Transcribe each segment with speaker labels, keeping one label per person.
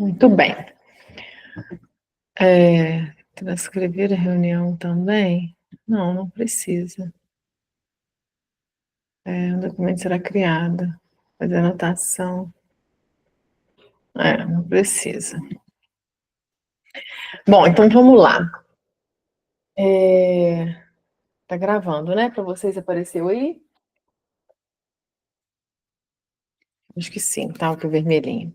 Speaker 1: Muito bem. Transcrever a reunião também? Não, não precisa. Um documento será criado. Fazer anotação. Não precisa. Bom, então vamos lá. Tá gravando, né? Para vocês apareceu aí? Acho que sim, tá o vermelhinho.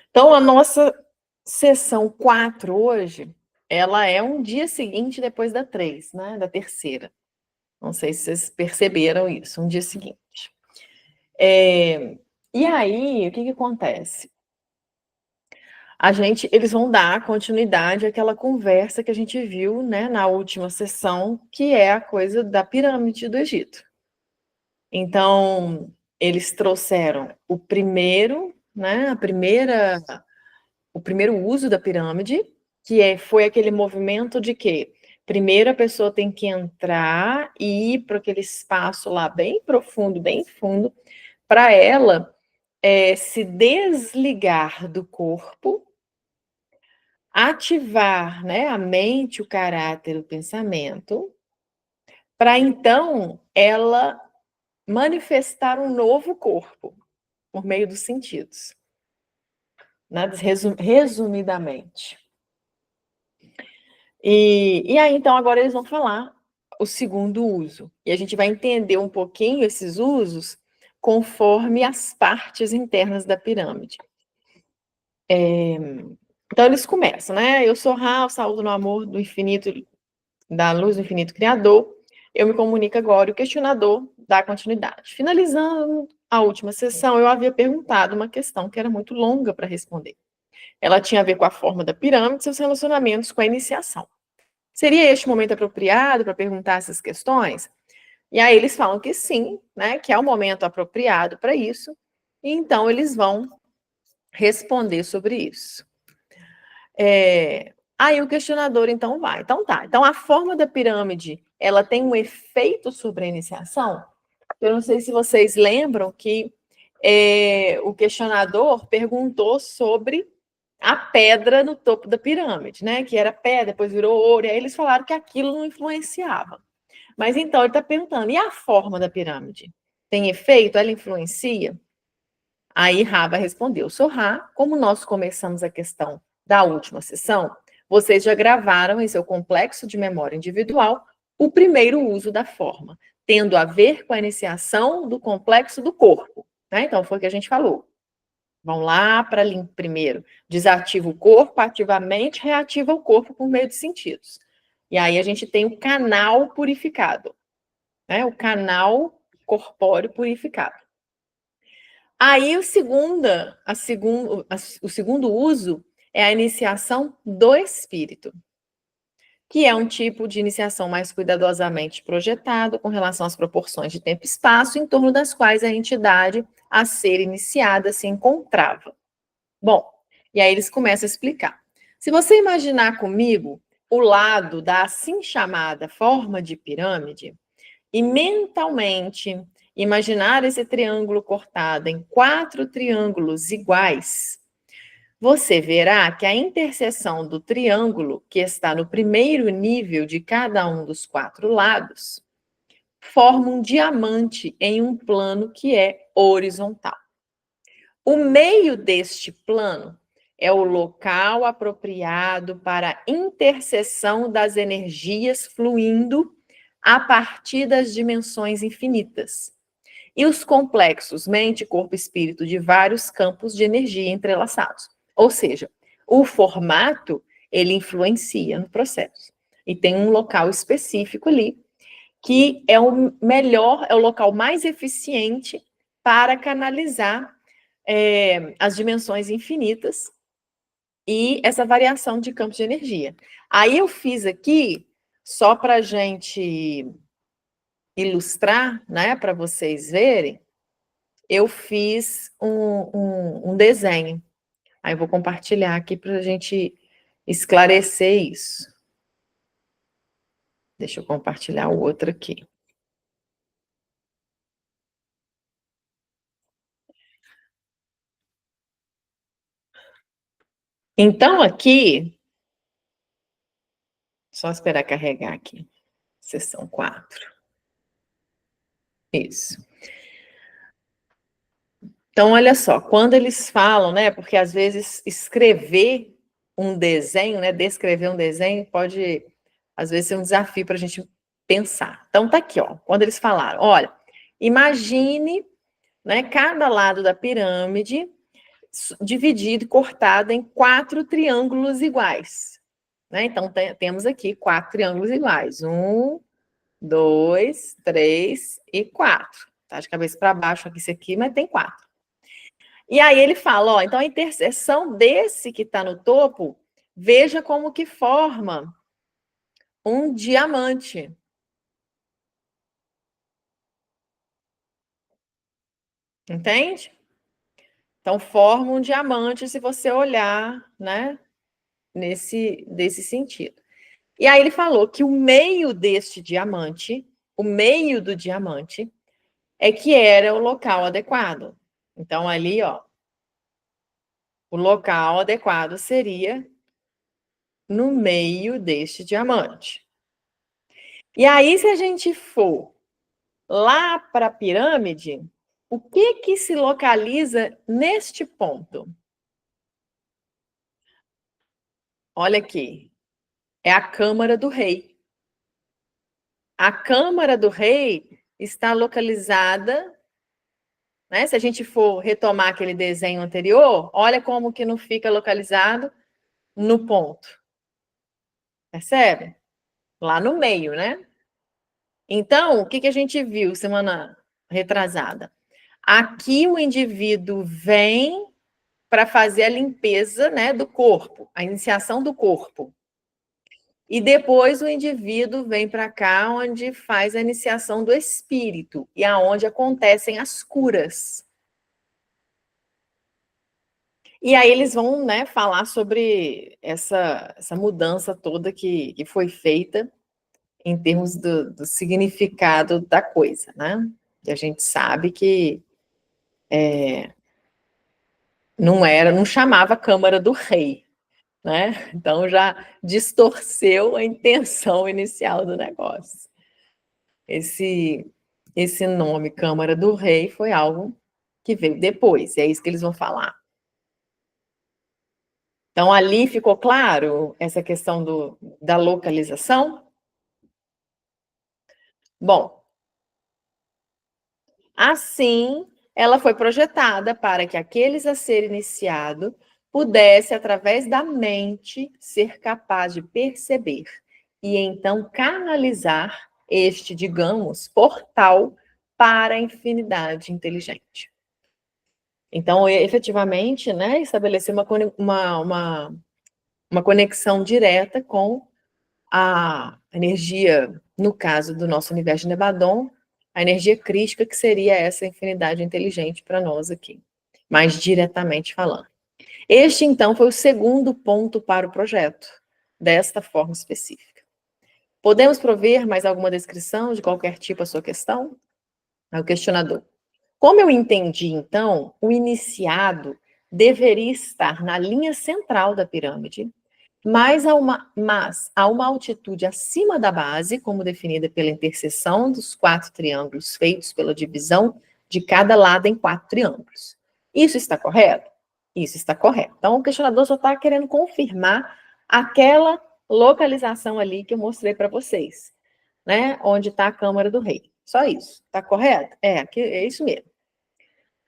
Speaker 1: Então, a nossa sessão 4 hoje, ela é um dia seguinte depois da 3, né? Da terceira. Não sei se vocês perceberam isso, um dia seguinte. E aí, o que acontece? Eles vão dar continuidade àquela conversa que a gente viu, né, na última sessão, que é a coisa da pirâmide do Egito. Então, eles trouxeram o primeiro, né, o primeiro uso da pirâmide, que foi aquele movimento de que primeiro a pessoa tem que entrar e ir para aquele espaço lá bem profundo, bem fundo, para ela se desligar do corpo, ativar, né, a mente, o caráter, o pensamento, para então ela manifestar um novo corpo por meio dos sentidos, né, resumidamente. E aí, então, agora eles vão falar o segundo uso. E a gente vai entender um pouquinho esses usos conforme as partes internas da pirâmide. Então, eles começam, né? Eu sou Ra, saúdo no amor do infinito, da luz do infinito criador. Eu me comunico agora, e o questionador dá continuidade. Finalizando a última sessão, eu havia perguntado uma questão que era muito longa para responder. Ela tinha a ver com a forma da pirâmide e seus relacionamentos com a iniciação. Seria este o momento apropriado para perguntar essas questões? E aí eles falam que sim, né, que é o momento apropriado para isso, e então eles vão responder sobre isso. Aí o questionador então vai. Então tá. Então a forma da pirâmide, ela tem um efeito sobre a iniciação? Eu não sei se vocês lembram que o questionador perguntou sobre a pedra no topo da pirâmide, né? Que era pedra, depois virou ouro, e aí eles falaram que aquilo não influenciava. Mas então ele está perguntando, e a forma da pirâmide? Tem efeito? Ela influencia? Aí Raba respondeu, sou Ra, como nós começamos a questão da última sessão, vocês já gravaram em seu complexo de memória individual o primeiro uso da forma, tendo a ver com a iniciação do complexo do corpo. Né? Então, foi o que a gente falou. Vão lá para primeiro, desativa o corpo, ativamente reativa o corpo por meio de sentidos. E aí a gente tem o canal purificado, né? O canal corpóreo purificado. Aí o segundo uso é a iniciação do espírito, que é um tipo de iniciação mais cuidadosamente projetado com relação às proporções de tempo e espaço em torno das quais a entidade a ser iniciada se encontrava. Bom, e aí eles começam a explicar. Se você imaginar comigo o lado da assim chamada forma de pirâmide, e mentalmente imaginar esse triângulo cortado em 4 triângulos iguais, você verá que a interseção do triângulo, que está no primeiro nível de cada um dos 4 lados, forma um diamante em um plano que é horizontal. O meio deste plano é o local apropriado para a interseção das energias fluindo a partir das dimensões infinitas. E os complexos mente, corpo e espírito de vários campos de energia entrelaçados. Ou seja, o formato, ele influencia no processo. E tem um local específico ali, que é o melhor, é o local mais eficiente para canalizar as dimensões infinitas e essa variação de campos de energia. Aí eu fiz aqui, só para a gente ilustrar, né, para vocês verem, eu fiz um desenho. Aí eu vou compartilhar aqui para a gente esclarecer isso. Deixa eu compartilhar o outro aqui. Então, aqui, só esperar carregar aqui. Seção 4. Isso. Então, olha só, quando eles falam, né? Porque às vezes escrever um desenho, né? Descrever um desenho pode, às vezes, ser um desafio para a gente pensar. Então, tá aqui, ó. Quando eles falaram, olha, imagine, né? Cada lado da pirâmide dividido e cortado em 4 triângulos iguais. Né? Então, temos aqui 4 triângulos iguais. 1, 2, 3 e 4. Tá de cabeça para baixo aqui, esse aqui, mas tem 4. E aí ele fala, ó, então a interseção desse que está no topo, veja como que forma um diamante. Entende? Então forma um diamante se você olhar, né, desse sentido. E aí ele falou que o meio deste diamante, o meio do diamante, é que era o local adequado. Então ali, ó, o local adequado seria no meio deste diamante. E aí, se a gente for lá para a pirâmide, o que que se localiza neste ponto? Olha aqui, é a Câmara do Rei. A Câmara do Rei está localizada, né? Se a gente for retomar aquele desenho anterior, olha como que não fica localizado no ponto. Percebe? Lá no meio, né? Então, o que que a gente viu semana retrasada? Aqui o indivíduo vem para fazer a limpeza, né, do corpo, a iniciação do corpo. E depois o indivíduo vem para cá, onde faz a iniciação do espírito e aonde acontecem as curas. E aí eles vão, né, falar sobre essa mudança toda que foi feita em termos do significado da coisa, né? E a gente sabe que não chamava Câmara do Rei, né? Então já distorceu a intenção inicial do negócio. Esse nome Câmara do Rei foi algo que veio depois, e é isso que eles vão falar. Então ali ficou claro essa questão da localização? Bom, assim ela foi projetada para que aqueles a ser iniciado pudesse, através da mente, ser capaz de perceber e então canalizar este, digamos, portal para a infinidade inteligente. Então, efetivamente, né, estabelecer uma conexão direta com a energia, no caso do nosso universo de Nebadon, a energia crística, que seria essa infinidade inteligente para nós aqui, mais diretamente falando. Este, então, foi o segundo ponto para o projeto, desta forma específica. Podemos prover mais alguma descrição de qualquer tipo a sua questão? É o questionador. Como eu entendi, então, o iniciado deveria estar na linha central da pirâmide, mas a uma altitude acima da base, como definida pela interseção dos 4 triângulos feitos pela divisão de cada lado em 4 triângulos. Isso está correto? Isso está correto. Então, o questionador só está querendo confirmar aquela localização ali que eu mostrei para vocês, né? Onde está a Câmara do Rei. Só isso. Está correto? É isso mesmo.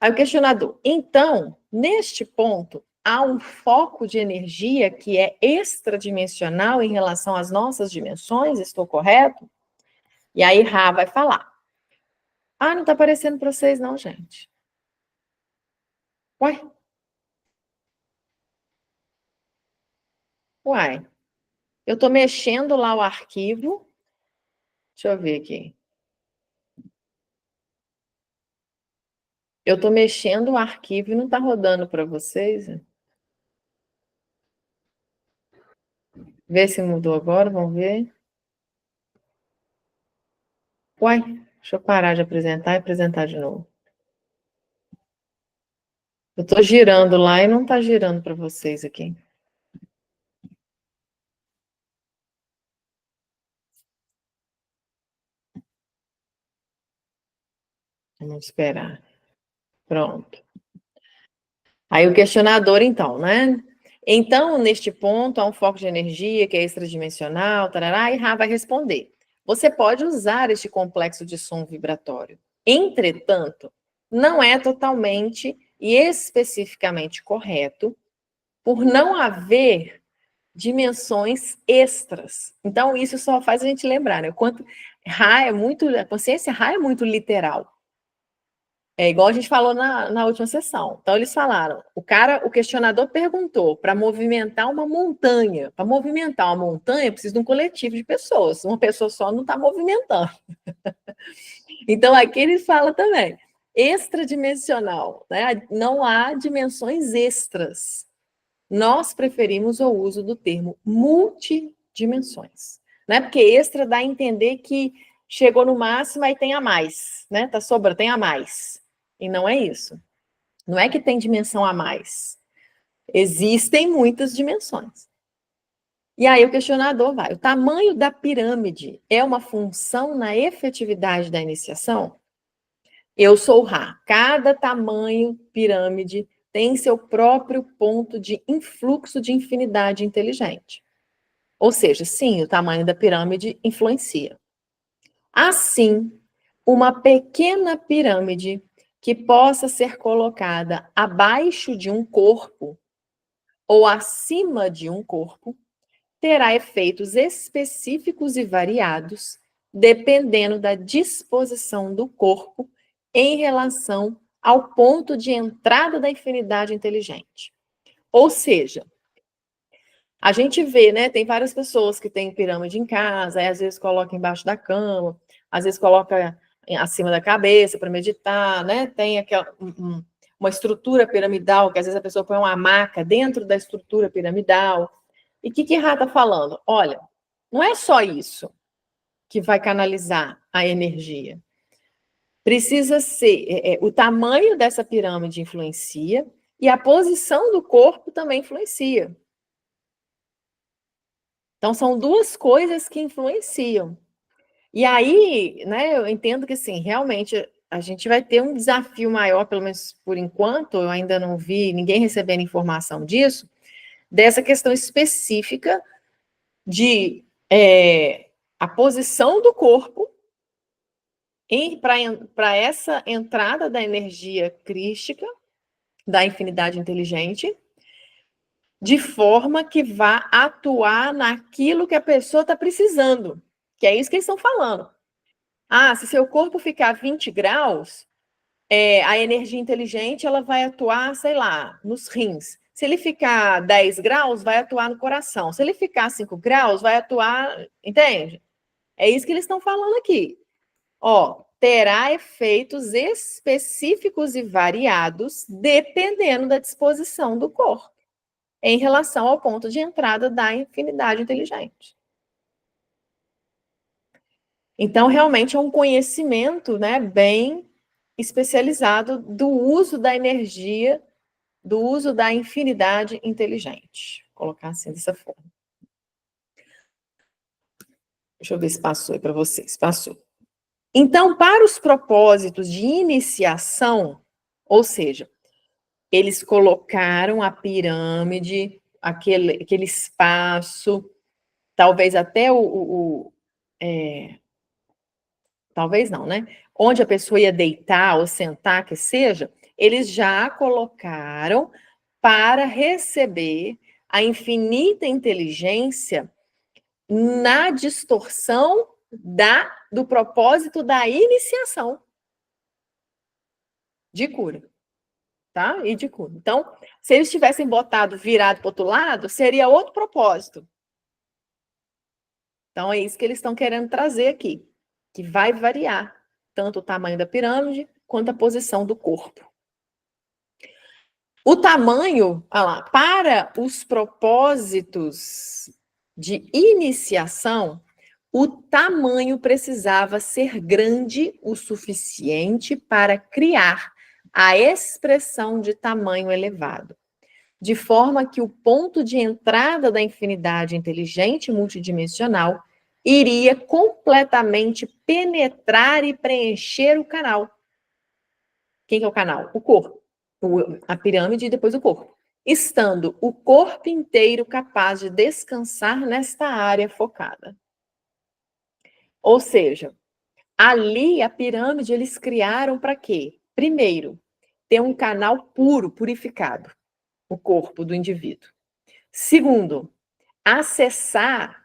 Speaker 1: Aí o questionador, então, neste ponto, há um foco de energia que é extradimensional em relação às nossas dimensões, estou correto? E aí Ra vai falar. Ah, não está aparecendo para vocês não, gente. Uai, uai. Eu estou mexendo lá o arquivo. Deixa eu ver aqui. Eu estou mexendo o arquivo e não está rodando para vocês. Vê se mudou agora, vamos ver. Uai, deixa eu parar de apresentar e apresentar de novo. Eu estou girando lá e não está girando para vocês aqui. Vamos esperar. Pronto. Aí o questionador, então, né? Então, neste ponto, há um foco de energia que é extradimensional, tarará, e Ra vai responder. Você pode usar este complexo de som vibratório. Entretanto, não é totalmente e especificamente correto por não haver dimensões extras. Então, isso só faz a gente lembrar, né? O quanto Ra é muito, a consciência Ra é muito literal. É igual a gente falou na última sessão. Então, eles falaram: o questionador perguntou para movimentar uma montanha. Para movimentar uma montanha, precisa de um coletivo de pessoas. Uma pessoa só não está movimentando. Então, aqui ele fala também: extradimensional, né? Não há dimensões extras. Nós preferimos o uso do termo multidimensões, né? Porque extra dá a entender que chegou no máximo e tem a mais, né? Tá sobrando, tem a mais. E não é isso. Não é que tem dimensão a mais. Existem muitas dimensões. E aí o questionador vai: o tamanho da pirâmide é uma função na efetividade da iniciação? Eu sou Ra. Cada tamanho pirâmide tem seu próprio ponto de influxo de infinidade inteligente. Ou seja, sim, o tamanho da pirâmide influencia. Assim, uma pequena pirâmide que possa ser colocada abaixo de um corpo ou acima de um corpo terá efeitos específicos e variados, dependendo da disposição do corpo em relação ao ponto de entrada da infinidade inteligente. Ou seja, a gente vê, né? Tem várias pessoas que têm pirâmide em casa, aí às vezes coloca embaixo da cama, às vezes coloca acima da cabeça para meditar, né? Tem aquela, uma estrutura piramidal, que às vezes a pessoa põe uma maca dentro da estrutura piramidal. E o que Ra está falando? Olha, não é só isso que vai canalizar a energia. Precisa ser, o tamanho dessa pirâmide influencia e a posição do corpo também influencia. Então, são duas coisas que influenciam. E aí, né, eu entendo que, assim, realmente a gente vai ter um desafio maior, pelo menos por enquanto, eu ainda não vi ninguém recebendo informação disso, dessa questão específica de a posição do corpo para essa entrada da energia crística, da infinidade inteligente, de forma que vá atuar naquilo que a pessoa está precisando, que é isso que eles estão falando. Ah, se seu corpo ficar 20 graus, a energia inteligente ela vai atuar, sei lá, nos rins. Se ele ficar 10 graus, vai atuar no coração. Se ele ficar 5 graus, vai atuar, entende? É isso que eles estão falando aqui. Ó, terá efeitos específicos e variados dependendo da disposição do corpo em relação ao ponto de entrada da infinidade inteligente. Então, realmente é um conhecimento, né, bem especializado do uso da energia, do uso da infinidade inteligente. Vou colocar assim dessa forma. Deixa eu ver se passou aí para vocês. Passou. Então, para os propósitos de iniciação, ou seja, eles colocaram a pirâmide, aquele espaço, talvez até talvez não, né? Onde a pessoa ia deitar ou sentar, que seja, eles já colocaram para receber a infinita inteligência na distorção do propósito da iniciação de cura, tá? E de cura. Então, se eles tivessem botado virado para o outro lado, seria outro propósito. Então, é isso que eles estão querendo trazer aqui, que vai variar tanto o tamanho da pirâmide quanto a posição do corpo. O tamanho, olha lá, para os propósitos de iniciação, o tamanho precisava ser grande o suficiente para criar a expressão de tamanho elevado, de forma que o ponto de entrada da infinidade inteligente multidimensional iria completamente penetrar e preencher o canal, Quem que é o canal? O corpo. A pirâmide e depois o corpo. Estando o corpo inteiro capaz de descansar nesta área focada. Ou seja, ali a pirâmide eles criaram para quê? Primeiro, ter um canal puro, purificado, o corpo do indivíduo. Segundo, acessar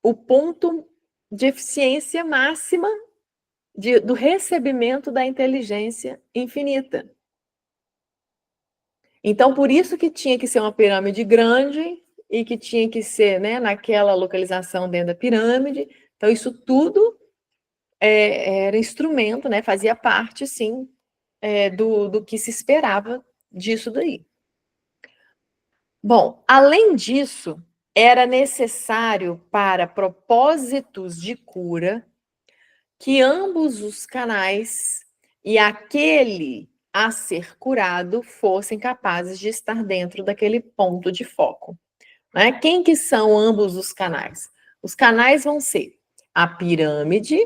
Speaker 1: o ponto de eficiência máxima do recebimento da inteligência infinita. Então, por isso que tinha que ser uma pirâmide grande e que tinha que ser, né, naquela localização dentro da pirâmide. Então, isso tudo era instrumento, né, fazia parte, sim, do que se esperava disso daí. Bom, além disso, era necessário para propósitos de cura que ambos os canais e aquele a ser curado fossem capazes de estar dentro daquele ponto de foco. Né? Quem que são ambos os canais? Os canais vão ser a pirâmide,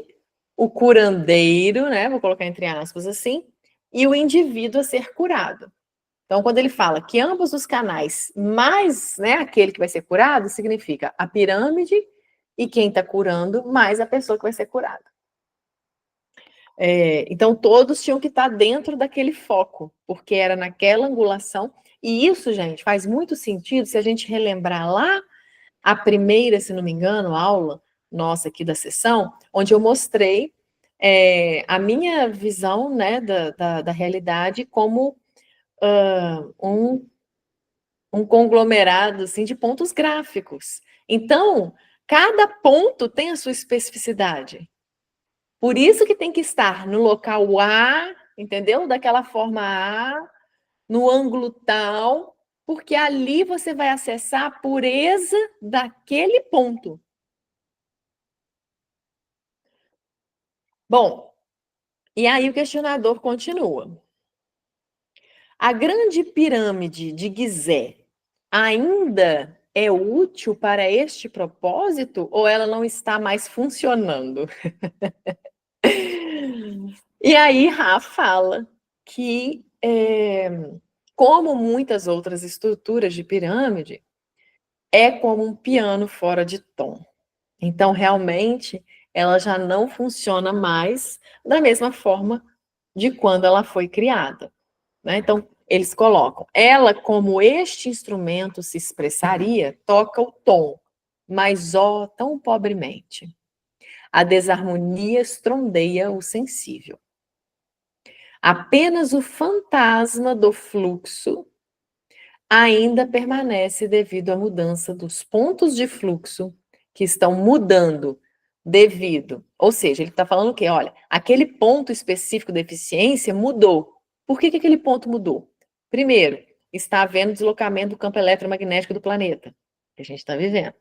Speaker 1: o curandeiro, né? Vou colocar entre aspas assim, e o indivíduo a ser curado. Então, quando ele fala que ambos os canais, mais, né, aquele que vai ser curado, significa a pirâmide e quem está curando, mais a pessoa que vai ser curada. Então, todos tinham que estar dentro daquele foco, porque era naquela angulação. E isso, gente, faz muito sentido se a gente relembrar lá a primeira, se não me engano, aula nossa aqui da sessão, onde eu mostrei a minha visão, né, da realidade como um conglomerado assim, de pontos gráficos. Então, cada ponto tem a sua especificidade. Por isso que tem que estar no local A, entendeu? Daquela forma A, no ângulo tal, porque ali você vai acessar a pureza daquele ponto. Bom, e aí o questionador continua. A grande pirâmide de Gizé ainda é útil para este propósito ou ela não está mais funcionando? E aí Ra fala que, como muitas outras estruturas de pirâmide, é como um piano fora de tom. Então, realmente, ela já não funciona mais da mesma forma de quando ela foi criada. Né? Então, eles colocam, ela, como este instrumento se expressaria, toca o tom, mas ó, tão pobremente. A desarmonia estrondeia o sensível. Apenas o fantasma do fluxo ainda permanece devido à mudança dos pontos de fluxo que estão mudando devido. Ou seja, ele está falando o quê? Olha, aquele ponto específico da eficiência mudou. Por que aquele ponto mudou? Primeiro, está havendo deslocamento do campo eletromagnético do planeta, que a gente está vivendo.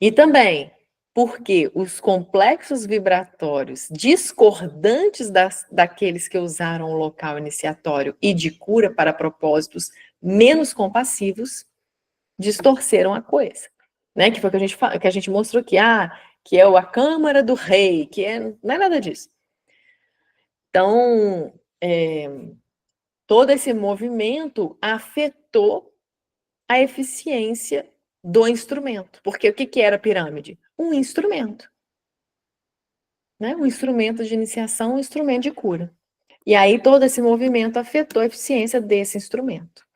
Speaker 1: E também porque os complexos vibratórios discordantes daqueles que usaram o local iniciatório e de cura para propósitos menos compassivos distorceram a coisa, né? Que foi o que a gente mostrou aqui, que é a Câmara do Rei, não é nada disso. Então, todo esse movimento afetou a eficiência do instrumento. Porque o que era a pirâmide? Um instrumento. Né? Um instrumento de iniciação, um instrumento de cura. E aí todo esse movimento afetou a eficiência desse instrumento.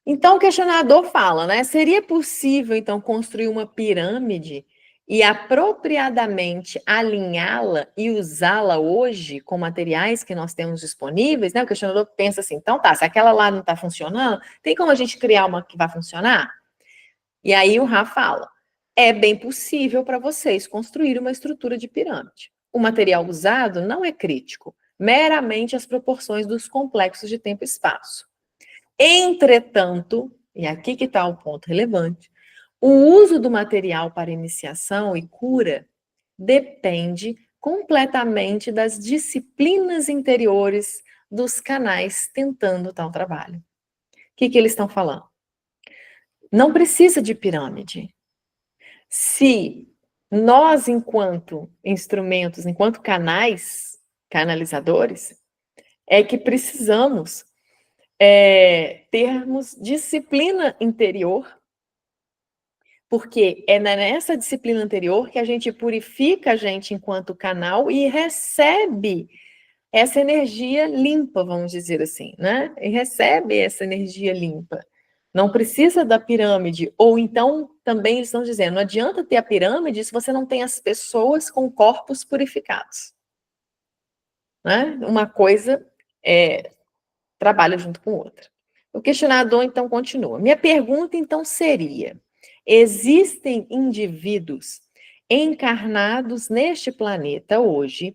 Speaker 1: Então o questionador fala, né? Seria possível, então, construir uma pirâmide e apropriadamente alinhá-la e usá-la hoje com materiais que nós temos disponíveis, né? O questionador pensa assim, então tá, se aquela lá não está funcionando, tem como a gente criar uma que vai funcionar? E aí o Ra fala, é bem possível para vocês construir uma estrutura de pirâmide. O material usado não é crítico, meramente as proporções dos complexos de tempo e espaço. Entretanto, e aqui que está o ponto relevante, o uso do material para iniciação e cura depende completamente das disciplinas interiores dos canais tentando tal trabalho. O que eles estão falando? Não precisa de pirâmide. Se Nós, enquanto instrumentos, enquanto canais, canalizadores, é que precisamos termos disciplina interior, porque é nessa disciplina anterior que a gente purifica a gente enquanto canal e recebe essa energia limpa, vamos dizer assim, né? E recebe essa energia limpa. Não precisa da pirâmide, ou então também eles estão dizendo, não adianta ter a pirâmide se você não tem as pessoas com corpos purificados, né? Uma coisa trabalha junto com outra. O questionador então continua. Minha pergunta então seria: existem indivíduos encarnados neste planeta hoje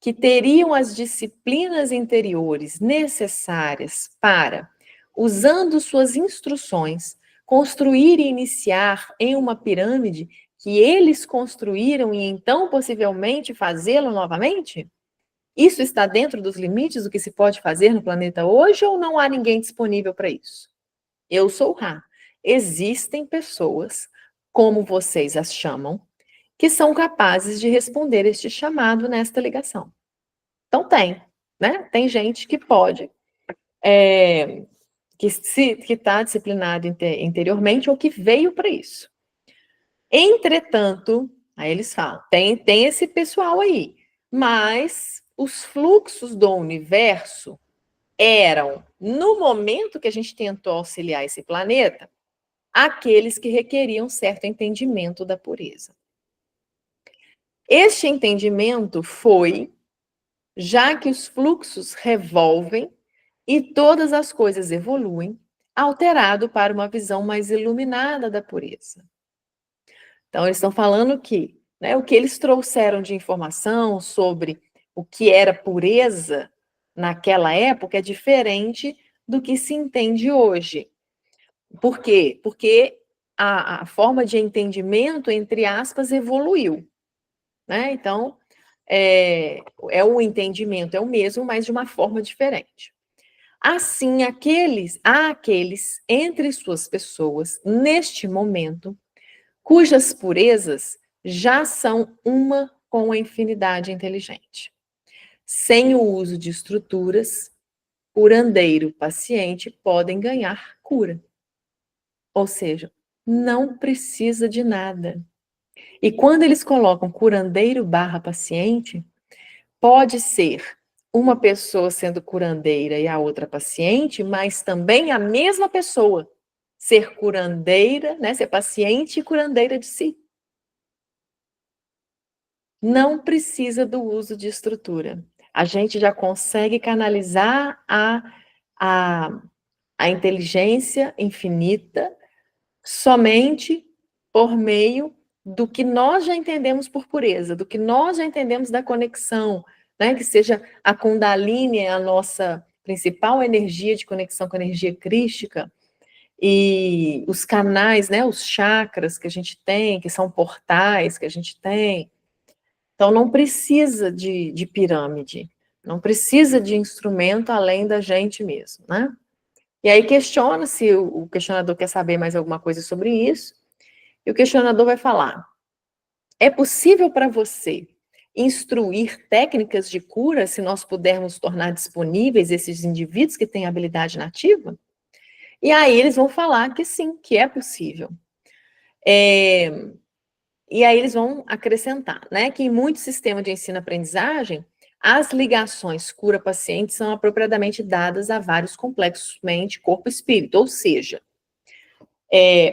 Speaker 1: que teriam as disciplinas interiores necessárias para, usando suas instruções, construir e iniciar em uma pirâmide que eles construíram e então possivelmente fazê-lo novamente? Isso está dentro dos limites do que se pode fazer no planeta hoje ou não há ninguém disponível para isso? Eu sou Ra. Existem pessoas, como vocês as chamam, que são capazes de responder este chamado nesta ligação. Então tem, né? Tem gente que pode, que está disciplinado interiormente ou que veio para isso. Entretanto, aí eles falam, tem esse pessoal aí, mas os fluxos do universo eram, no momento que a gente tentou auxiliar esse planeta, aqueles que requeriam certo entendimento da pureza. Este entendimento foi, já que os fluxos revolvem e todas as coisas evoluem, alterado para uma visão mais iluminada da pureza. Então, eles estão falando que, né, o que eles trouxeram de informação sobre o que era pureza naquela época é diferente do que se entende hoje. Por quê? Porque a forma de entendimento, entre aspas, evoluiu, né? Então, o entendimento é o mesmo, mas de uma forma diferente. Assim, há aqueles entre suas pessoas, neste momento, cujas purezas já são uma com a infinidade inteligente. Sem o uso de estruturas, curandeiro, paciente podem ganhar cura. Ou seja, não precisa de nada. E quando eles colocam curandeiro barra paciente, pode ser uma pessoa sendo curandeira e a outra paciente, mas também a mesma pessoa ser curandeira, né, ser paciente e curandeira de si. Não precisa do uso de estrutura. A gente já consegue canalizar a, a inteligência infinita somente por meio do que nós já entendemos por pureza, do que nós já entendemos da conexão, né? Que seja a Kundalini, a nossa principal energia de conexão com a energia crística, e os canais, né? Os chakras que a gente tem, que são portais que a gente tem. Então, não precisa de pirâmide, não precisa de instrumento além da gente mesmo, né? E aí questiona se o questionador quer saber mais alguma coisa sobre isso, e o questionador vai falar: é possível para você instruir técnicas de cura se nós pudermos tornar disponíveis esses indivíduos que têm habilidade nativa? E aí eles vão falar que sim, que é possível. E aí eles vão acrescentar, né, que em muitos sistemas de ensino-aprendizagem, as ligações cura-paciente são apropriadamente dadas a vários complexos mente, corpo e espírito, ou seja,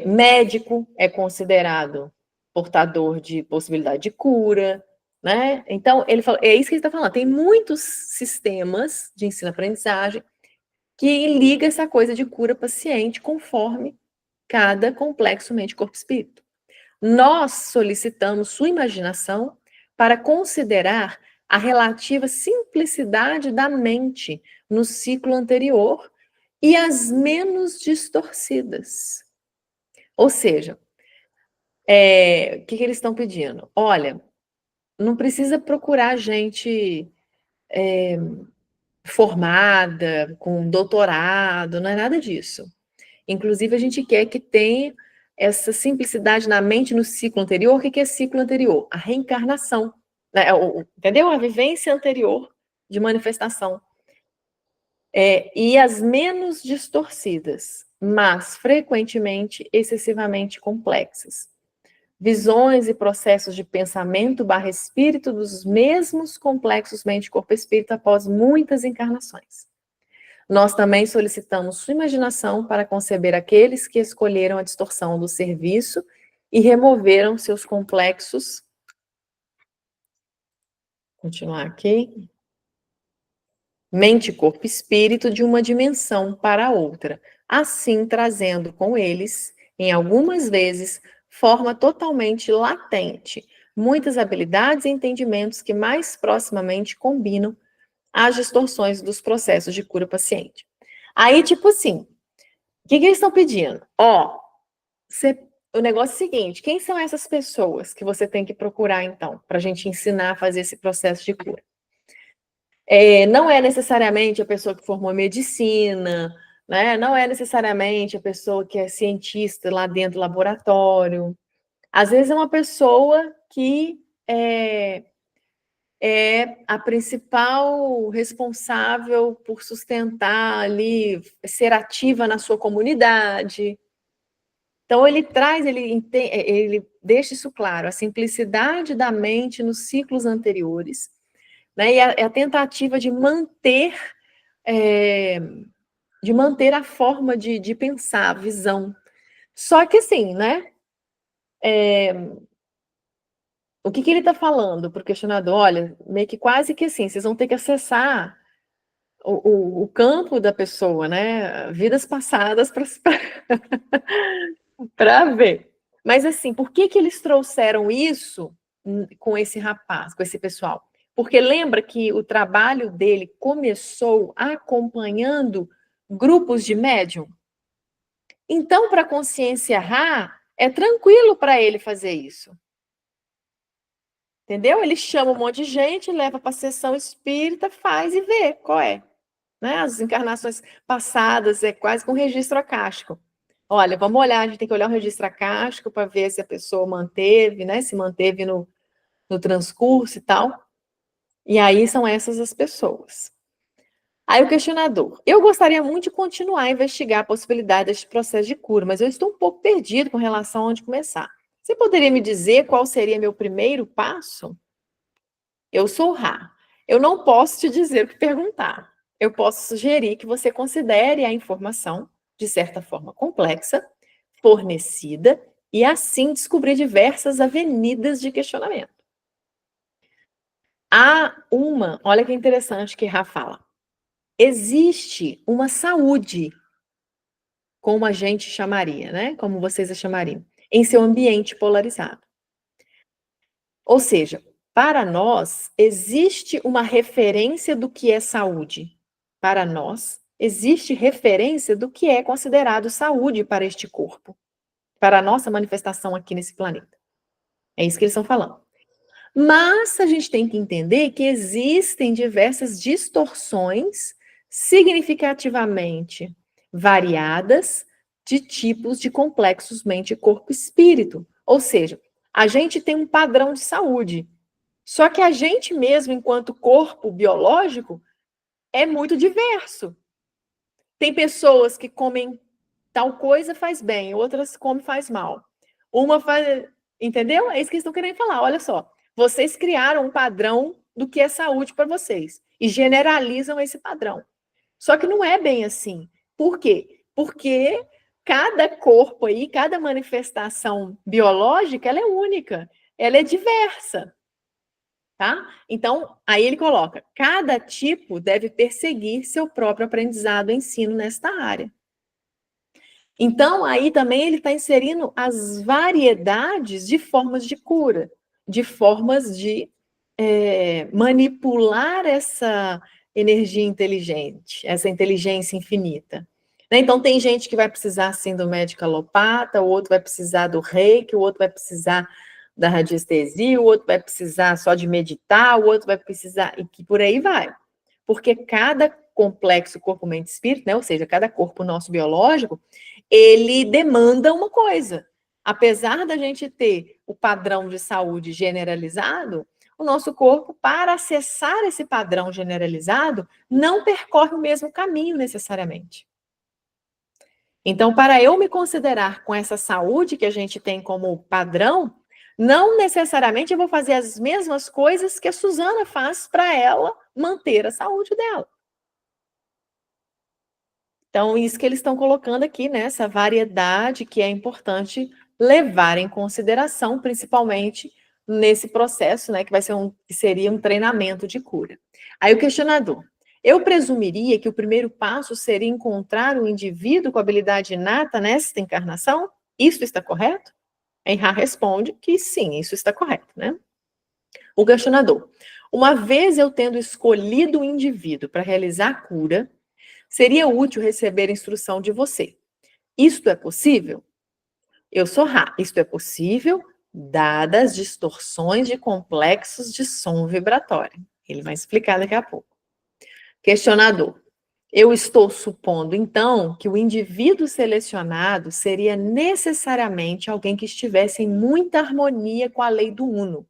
Speaker 1: médico é considerado portador de possibilidade de cura, né? Então, ele fala, é isso que ele está falando, tem muitos sistemas de ensino-aprendizagem que liga essa coisa de cura-paciente conforme cada complexo mente, corpo e espírito. Nós solicitamos sua imaginação para considerar a relativa simplicidade da mente no ciclo anterior e as menos distorcidas. Ou seja, o que eles estão pedindo? Olha, não precisa procurar gente formada, com doutorado, não é nada disso. Inclusive, a gente quer que tenha essa simplicidade na mente no ciclo anterior. O que é ciclo anterior? A reencarnação, né? Entendeu? A vivência anterior de manifestação. E as menos distorcidas, mas frequentemente excessivamente complexas. Visões e processos de pensamento / espírito dos mesmos complexos mente, corpo e espírito após muitas encarnações. Nós também solicitamos sua imaginação para conceber aqueles que escolheram a distorção do serviço e removeram seus complexos. Continuar aqui. Mente, corpo e espírito de uma dimensão para outra, assim trazendo com eles, em algumas vezes, forma totalmente latente, muitas habilidades e entendimentos que mais proximamente combinam as distorções dos processos de cura paciente. Aí, tipo assim, o que eles estão pedindo? O negócio é o seguinte, quem são essas pessoas que você tem que procurar, então, para a gente ensinar a fazer esse processo de cura? Não é necessariamente a pessoa que formou medicina, né? Não é necessariamente a pessoa que é cientista lá dentro do laboratório. Às vezes é uma pessoa que é a principal responsável por sustentar ali, ser ativa na sua comunidade. Então, ele deixa isso claro, a simplicidade da mente nos ciclos anteriores, né? E a tentativa de manter a forma de pensar, a visão. Só que assim, né? O que ele está falando para o questionador? Olha, meio que quase que assim, vocês vão ter que acessar o campo da pessoa, né? Vidas passadas para ver. Mas assim, por que eles trouxeram isso com esse rapaz, com esse pessoal? Porque lembra que o trabalho dele começou acompanhando grupos de médium? Então, para a consciência Ra, é tranquilo para ele fazer isso. Entendeu? Ele chama um monte de gente, leva para a sessão espírita, faz e vê qual é. Né? As encarnações passadas é quase com um registro acástico. Olha, vamos olhar, a gente tem que olhar o registro acástico para ver se a pessoa manteve, né? Se manteve no transcurso e tal. E aí são essas as pessoas. Aí o questionador. Eu gostaria muito de continuar a investigar a possibilidade deste processo de cura, mas eu estou um pouco perdido com relação a onde começar. Você poderia me dizer qual seria meu primeiro passo? Eu sou Ra. Eu não posso te dizer o que perguntar. Eu posso sugerir que você considere a informação, de certa forma complexa, fornecida, e assim descobrir diversas avenidas de questionamento. Olha que interessante que Ra fala. Existe uma saúde, como a gente chamaria, né? Como vocês a chamariam, em seu ambiente polarizado. Ou seja, para nós, existe uma referência do que é saúde. Para nós, existe referência do que é considerado saúde para este corpo, para a nossa manifestação aqui nesse planeta. É isso que eles estão falando. Mas a gente tem que entender que existem diversas distorções significativamente variadas de tipos de complexos mente, corpo e espírito. Ou seja, a gente tem um padrão de saúde. Só que a gente mesmo, enquanto corpo biológico, é muito diverso. Tem pessoas que comem tal coisa faz bem, outras comem faz mal. Uma faz... Entendeu? É isso que eles estão querendo falar. Olha só, vocês criaram um padrão do que é saúde para vocês e generalizam esse padrão. Só que não é bem assim. Por quê? Porque cada corpo aí, cada manifestação biológica, ela é única, ela é diversa. Tá? Então, aí ele coloca, cada tipo deve perseguir seu próprio aprendizado e ensino nesta área. Então, aí também ele está inserindo as variedades de formas de cura, de formas de manipular essa energia inteligente, essa inteligência infinita. Né? Então, tem gente que vai precisar, assim, do médico alopata, o outro vai precisar do reiki, o outro vai precisar da radiestesia, o outro vai precisar só de meditar, o outro vai precisar, e que por aí vai. Porque cada complexo corpo, mente e espírito, né? Ou seja, cada corpo nosso biológico, ele demanda uma coisa. Apesar da gente ter o padrão de saúde generalizado, o nosso corpo, para acessar esse padrão generalizado, não percorre o mesmo caminho necessariamente. Então, para eu me considerar com essa saúde que a gente tem como padrão, não necessariamente eu vou fazer as mesmas coisas que a Suzana faz para ela manter a saúde dela. Então, isso que eles estão colocando aqui, né? Essa variedade que é importante levar em consideração, principalmente nesse processo, né? Que vai ser que seria um treinamento de cura. Aí o questionador. Eu presumiria que o primeiro passo seria encontrar um indivíduo com habilidade inata nesta encarnação? Isso está correto? Enra responde que sim, isso está correto, né? O questionador. Uma vez eu tendo escolhido o indivíduo para realizar a cura, seria útil receber instrução de você. Isto é possível? Eu sou Rá. Isto é possível, dadas distorções de complexos de som vibratório. Ele vai explicar daqui a pouco. Questionador. Eu estou supondo, então, que o indivíduo selecionado seria necessariamente alguém que estivesse em muita harmonia com a lei do Uno.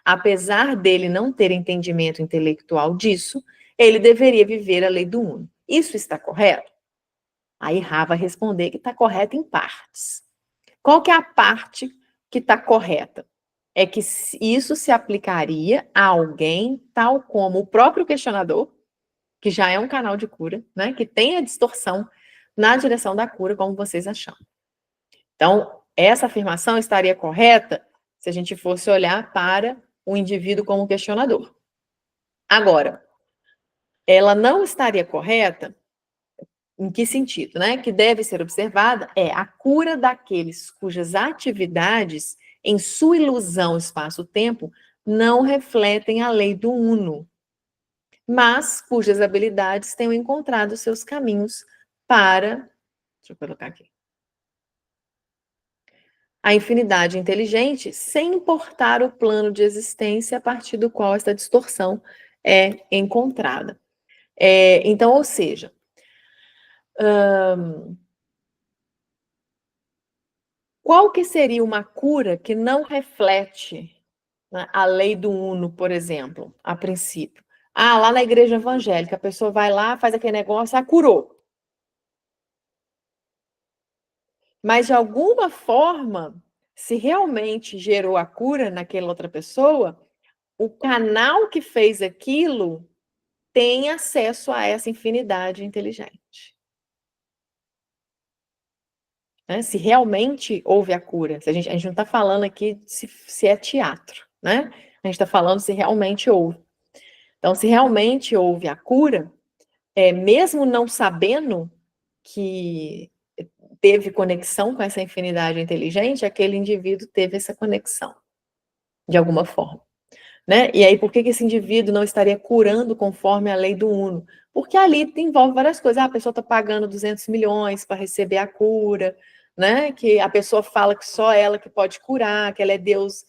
Speaker 1: Apesar dele não ter entendimento intelectual disso, ele deveria viver a lei do Uno. Isso está correto? Aí Rá vai responder que está correto em partes. Qual que é a parte que está correta? É que isso se aplicaria a alguém tal como o próprio questionador, que já é um canal de cura, né? Que tem a distorção na direção da cura, como vocês acham. Então, essa afirmação estaria correta se a gente fosse olhar para o indivíduo como questionador. Agora, ela não estaria correta em que sentido, né? Que deve ser observada é a cura daqueles cujas atividades, em sua ilusão espaço-tempo, não refletem a lei do Uno, mas cujas habilidades tenham encontrado seus caminhos para, deixa eu colocar aqui, a infinidade inteligente, sem importar o plano de existência a partir do qual esta distorção é encontrada. Então, ou seja, qual que seria uma cura que não reflete, né, a lei do Uno, por exemplo, a princípio? Ah, lá na igreja evangélica, a pessoa vai lá, faz aquele negócio, curou. Mas, de alguma forma, se realmente gerou a cura naquela outra pessoa, o canal que fez aquilo tem acesso a essa infinidade inteligente. Né? Se realmente houve a cura, a gente não está falando aqui se é teatro, né? A gente está falando se realmente houve. Então, se realmente houve a cura, mesmo não sabendo que teve conexão com essa infinidade inteligente, aquele indivíduo teve essa conexão, de alguma forma. Né? E aí, por que esse indivíduo não estaria curando conforme a lei do Uno? Porque ali envolve várias coisas. A pessoa está pagando 200 milhões para receber a cura, né? Que a pessoa fala que só ela que pode curar, que ela é Deus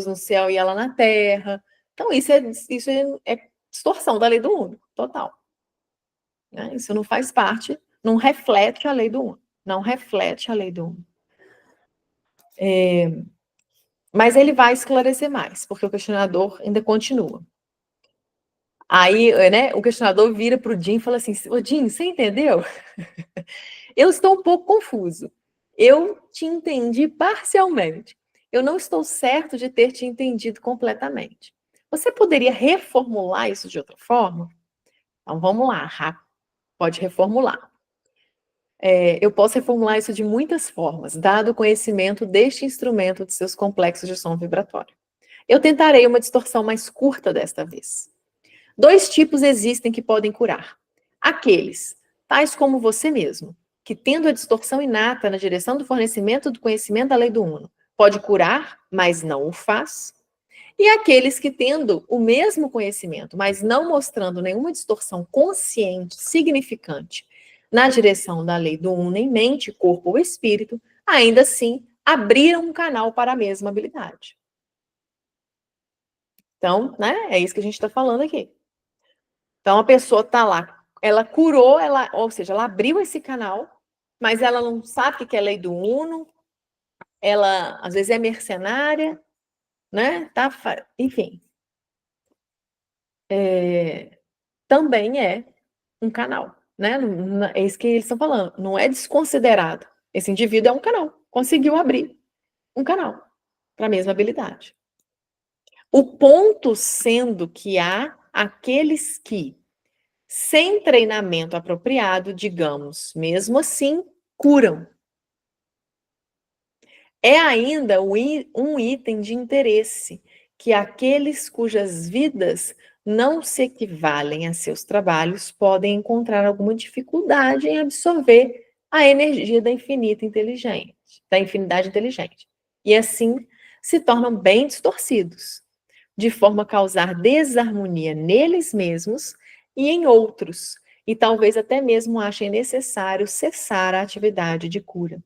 Speaker 1: no céu e ela na terra. Então, isso é distorção da lei do Uno, total. Né? Isso não faz parte, não reflete a lei do Uno. Não reflete a lei do Uno. Mas ele vai esclarecer mais, porque o questionador ainda continua. Aí, né, o questionador vira para o Jim e fala assim, ô Jim, você entendeu? Eu estou um pouco confuso. Eu te entendi parcialmente. Eu não estou certo de ter te entendido completamente. Você poderia reformular isso de outra forma? Então, vamos lá, pode reformular. Eu posso reformular isso de muitas formas, dado o conhecimento deste instrumento de seus complexos de som vibratório. Eu tentarei uma distorção mais curta desta vez. 2 tipos existem que podem curar. Aqueles, tais como você mesmo, que tendo a distorção inata na direção do fornecimento do conhecimento da lei do Uno, pode curar, mas não o faz. E aqueles que tendo o mesmo conhecimento, mas não mostrando nenhuma distorção consciente, significante, na direção da lei do Uno em mente, corpo ou espírito, ainda assim abriram um canal para a mesma habilidade. Então, né, é isso que a gente está falando aqui. Então, a pessoa está lá, ela curou, ou seja, ela abriu esse canal, mas ela não sabe o que é lei do Uno, ela às vezes é mercenária, né? Enfim, também é um canal, né? É isso que eles estão falando, não é desconsiderado. Esse indivíduo é um canal, conseguiu abrir um canal para a mesma habilidade. O ponto sendo que há aqueles que, sem treinamento apropriado, digamos, mesmo assim, curam. É ainda um item de interesse que aqueles cujas vidas não se equivalem a seus trabalhos podem encontrar alguma dificuldade em absorver a energia da infinita inteligente, da infinidade inteligente. E assim se tornam bem distorcidos, de forma a causar desarmonia neles mesmos e em outros, e talvez até mesmo achem necessário cessar a atividade de cura.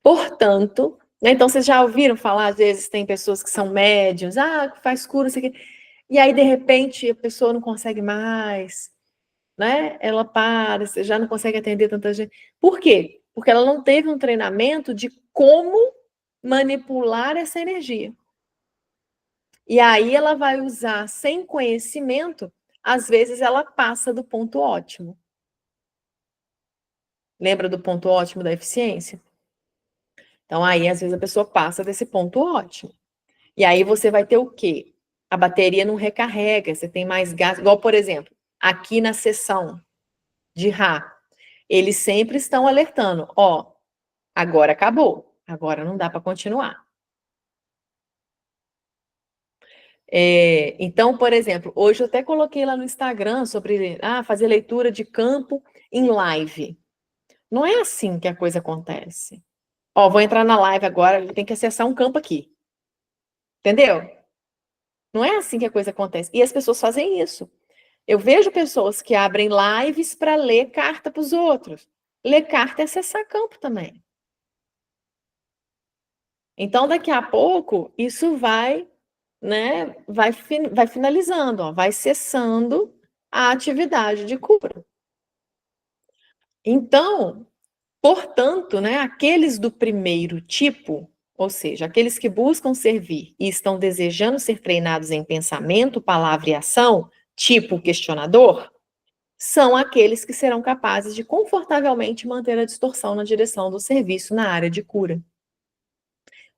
Speaker 1: Portanto, né, então vocês já ouviram falar, às vezes tem pessoas que são médiums, que faz cura, não sei o quê, e aí de repente a pessoa não consegue mais, né? Ela para, você já não consegue atender tanta gente. Por quê? Porque ela não teve um treinamento de como manipular essa energia. E aí ela vai usar sem conhecimento, às vezes ela passa do ponto ótimo. Lembra do ponto ótimo da eficiência? Então aí às vezes a pessoa passa desse ponto ótimo. E aí você vai ter o quê? A bateria não recarrega, você tem mais gasto. Igual, por exemplo, aqui na sessão de Rá, eles sempre estão alertando, agora acabou, agora não dá para continuar. Então, por exemplo, hoje eu até coloquei lá no Instagram sobre fazer leitura de campo em live. Não é assim que a coisa acontece. Vou entrar na live agora, tem que acessar um campo aqui. Entendeu? Não é assim que a coisa acontece. E as pessoas fazem isso. Eu vejo pessoas que abrem lives para ler carta para os outros. Ler carta é acessar campo também. Então, daqui a pouco, isso vai, né, vai finalizando, vai cessando a atividade de cura. Então, portanto, né, aqueles do primeiro tipo, ou seja, aqueles que buscam servir e estão desejando ser treinados em pensamento, palavra e ação, tipo questionador, são aqueles que serão capazes de confortavelmente manter a distorção na direção do serviço na área de cura.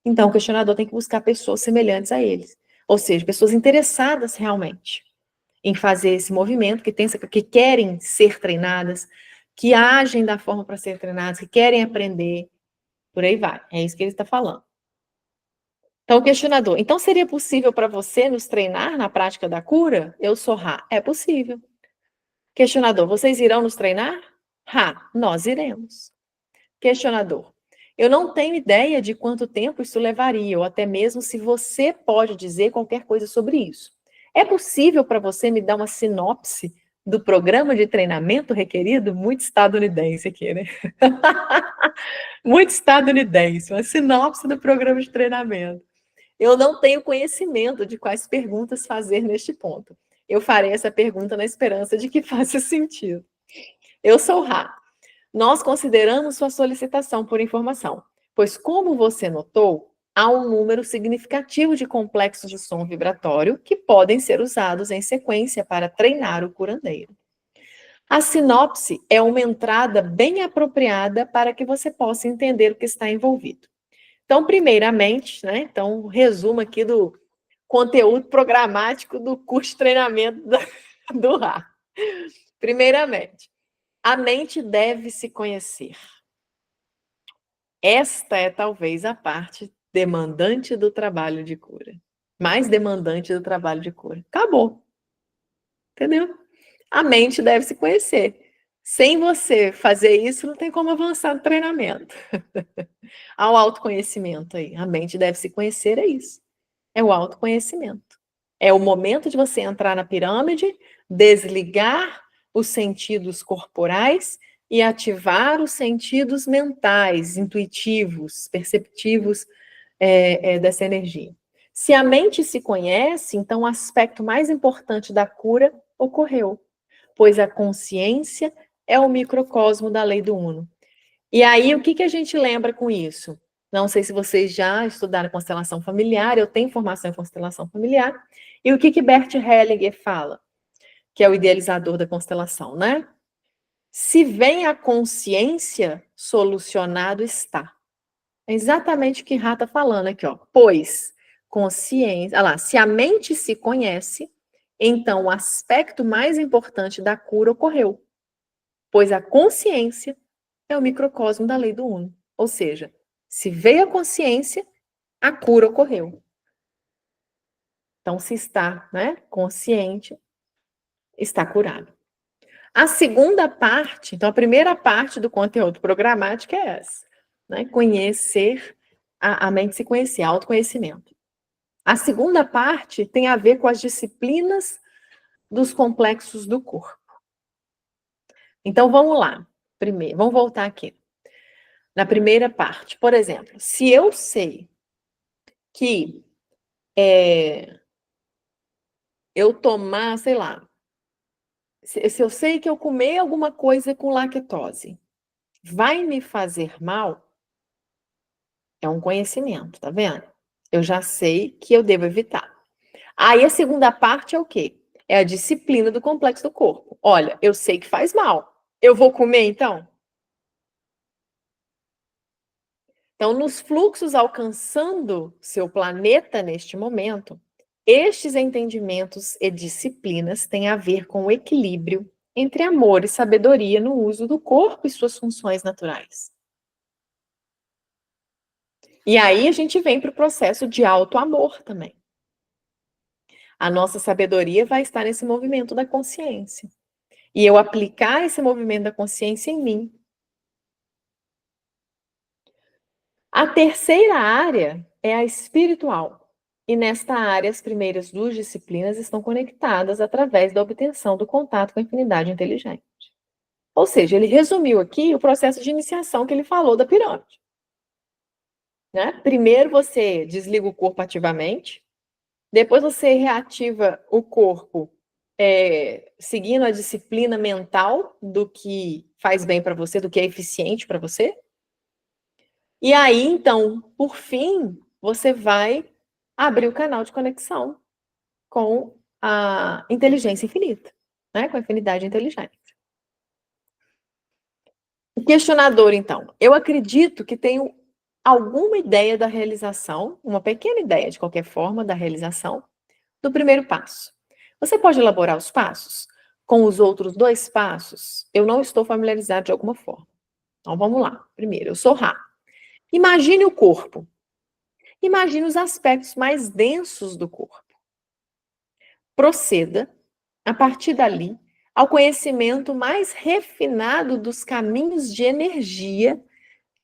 Speaker 1: Então, o questionador tem que buscar pessoas semelhantes a eles, ou seja, pessoas interessadas realmente em fazer esse movimento, que querem ser treinadas, que agem da forma para ser treinadas, que querem aprender, por aí vai. É isso que ele está falando. Então, o questionador, então seria possível para você nos treinar na prática da cura? Eu sou Rá. É possível. Questionador, vocês irão nos treinar? Nós iremos. Questionador, eu não tenho ideia de quanto tempo isso levaria, ou até mesmo se você pode dizer qualquer coisa sobre isso. É possível para você me dar uma sinopse do programa de treinamento requerido? Muito estadunidense aqui, né? Muito estadunidense, uma sinopse do programa de treinamento. Eu não tenho conhecimento de quais perguntas fazer neste ponto. Eu farei essa pergunta na esperança de que faça sentido. Eu sou Rá. Nós consideramos sua solicitação por informação, pois, como você notou, há um número significativo de complexos de som vibratório que podem ser usados em sequência para treinar o curandeiro. A sinopse é uma entrada bem apropriada para que você possa entender o que está envolvido. Então, primeiramente, né? Então, resumo aqui do conteúdo programático do curso de treinamento do Rá. Primeiramente, a mente deve se conhecer. Esta é talvez a parte demandante do trabalho de cura. Mais demandante do trabalho de cura. Acabou. Entendeu? A mente deve se conhecer. Sem você fazer isso, não tem como avançar no treinamento. Há o autoconhecimento aí. A mente deve se conhecer, é isso. É o autoconhecimento. É o momento de você entrar na pirâmide, desligar os sentidos corporais e ativar os sentidos mentais, intuitivos, perceptivos dessa energia. Se a mente se conhece, então o aspecto mais importante da cura ocorreu, pois a consciência é o microcosmo da lei do Uno. E aí, o que a gente lembra com isso? Não sei se vocês já estudaram constelação familiar, eu tenho formação em constelação familiar. E o que Bert Hellinger fala, que é o idealizador da constelação, né? Se vem a consciência, solucionado está. É exatamente o que Rá está falando aqui, ó. Pois consciência, olha lá, se a mente se conhece, então o aspecto mais importante da cura ocorreu, pois a consciência é o microcosmo da lei do Uno. Ou seja, se veio a consciência, a cura ocorreu. Então, se está, né, consciente, está curado. A segunda parte, então a primeira parte do conteúdo programático é essa, né? Conhecer, a mente se conhecer, autoconhecimento. A segunda parte tem a ver com as disciplinas dos complexos do corpo. Então vamos lá. Primeiro, vamos voltar aqui. Na primeira parte, por exemplo, se eu sei que eu tomar, sei lá, se eu sei que eu comer alguma coisa com lactose vai me fazer mal, é um conhecimento, tá vendo? Eu já sei que eu devo evitar. Aí a segunda parte é o quê? É a disciplina do complexo do corpo. Olha, eu sei que faz mal. Eu vou comer então? Então, nos fluxos alcançando seu planeta neste momento, estes entendimentos e disciplinas têm a ver com o equilíbrio entre amor e sabedoria no uso do corpo e suas funções naturais. E aí a gente vem para o processo de auto-amor também. A nossa sabedoria vai estar nesse movimento da consciência. E eu aplicar esse movimento da consciência em mim. A terceira área é a espiritual. E nesta área, as primeiras duas disciplinas estão conectadas através da obtenção do contato com a infinidade inteligente. Ou seja, ele resumiu aqui o processo de iniciação que ele falou da pirâmide. Né? Primeiro você desliga o corpo ativamente, depois você reativa o corpo seguindo a disciplina mental do que faz bem para você, do que é eficiente para você. E aí, então, por fim, você vai abrir o canal de conexão com a inteligência infinita, né? Com a infinidade inteligente. O questionador, então, eu acredito que tenho alguma ideia da realização, uma pequena ideia, de qualquer forma, da realização do primeiro passo. Você pode elaborar os passos? Com os outros dois passos, eu não estou familiarizado de alguma forma. Então, vamos lá. Primeiro, eu sou Rá. Imagine o corpo. Imagine os aspectos mais densos do corpo. Proceda, a partir dali, ao conhecimento mais refinado dos caminhos de energia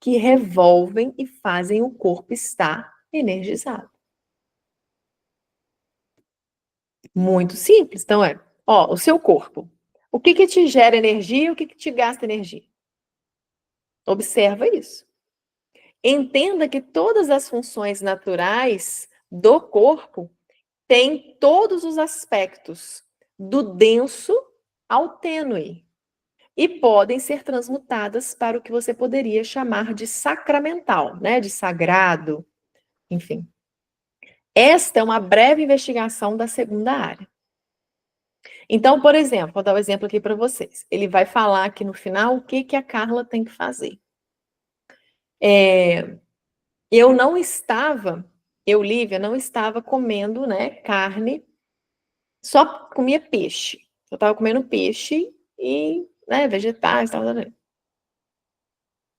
Speaker 1: que revolvem e fazem o corpo estar energizado. Muito simples. Então, o seu corpo. O que te gera energia e o que te gasta energia? Observa isso. Entenda que todas as funções naturais do corpo têm todos os aspectos, do denso ao tênue, e podem ser transmutadas para o que você poderia chamar de sacramental, né? De sagrado, enfim. Esta é uma breve investigação da segunda área. Então, por exemplo, vou dar um exemplo aqui para vocês. Ele vai falar aqui no final o que a Carla tem que fazer. Lívia, não estava comendo, né, carne, só comia peixe. Eu estava comendo peixe e, né, vegetais, tal.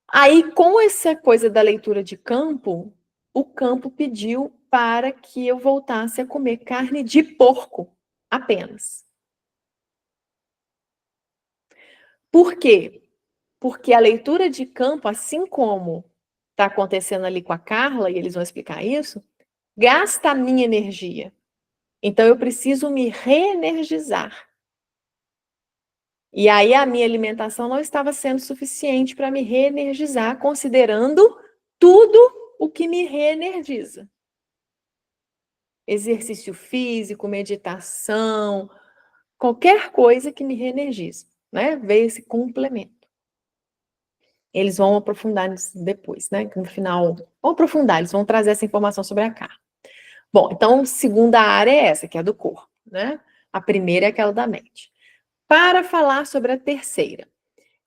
Speaker 1: Aí, com essa coisa da leitura de campo, o campo pediu para que eu voltasse a comer carne de porco, apenas. Por quê? Porque a leitura de campo, assim como está acontecendo ali com a Carla, e eles vão explicar isso, gasta a minha energia. Então, eu preciso me reenergizar. E aí, a minha alimentação não estava sendo suficiente para me reenergizar, considerando tudo o que me reenergiza. Exercício físico, meditação, qualquer coisa que me reenergize, né? Veio esse complemento. Eles vão aprofundar depois, né? No final, vão aprofundar, eles vão trazer essa informação sobre a karma. Bom, então, segunda área é essa, que é a do corpo, né? A primeira é aquela da mente. Para falar sobre a terceira,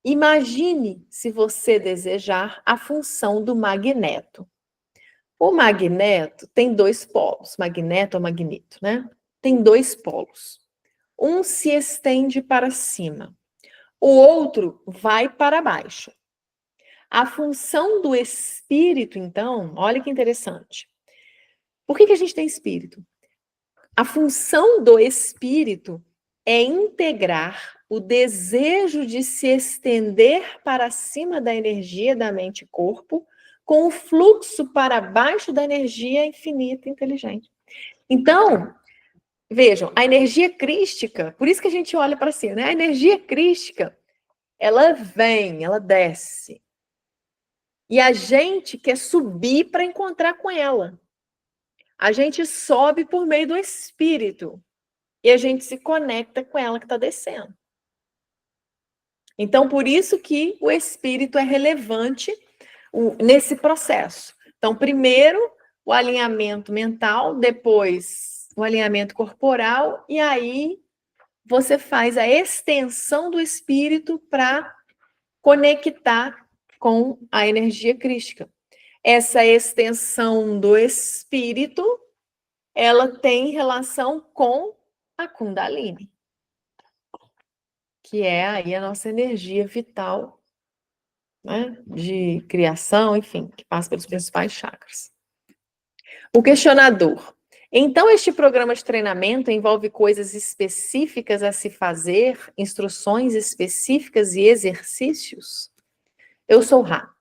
Speaker 1: imagine, se você desejar, a função do magneto. O magneto tem dois polos, magneto ou magneto, né? Tem dois polos. Um se estende para cima, o outro vai para baixo. A função do espírito, então, olha que interessante. Por que a gente tem espírito? A função do espírito é integrar o desejo de se estender para cima da energia da mente e corpo com o fluxo para baixo da energia infinita e inteligente. Então, vejam, a energia crística, por isso que a gente olha para cima, né? A energia crística, ela vem, ela desce. E a gente quer subir para encontrar com ela. A gente sobe por meio do espírito. E a gente se conecta com ela que está descendo. Então, por isso que o espírito é relevante nesse processo. Então, primeiro, o alinhamento mental, depois o alinhamento corporal, e aí você faz a extensão do espírito para conectar com a energia crística. Essa extensão do espírito, ela tem relação com a Kundalini, que é aí a nossa energia vital, né, de criação, enfim, que passa pelos principais chakras. O questionador. Então, este programa de treinamento envolve coisas específicas a se fazer, instruções específicas e exercícios? Eu sou Ra.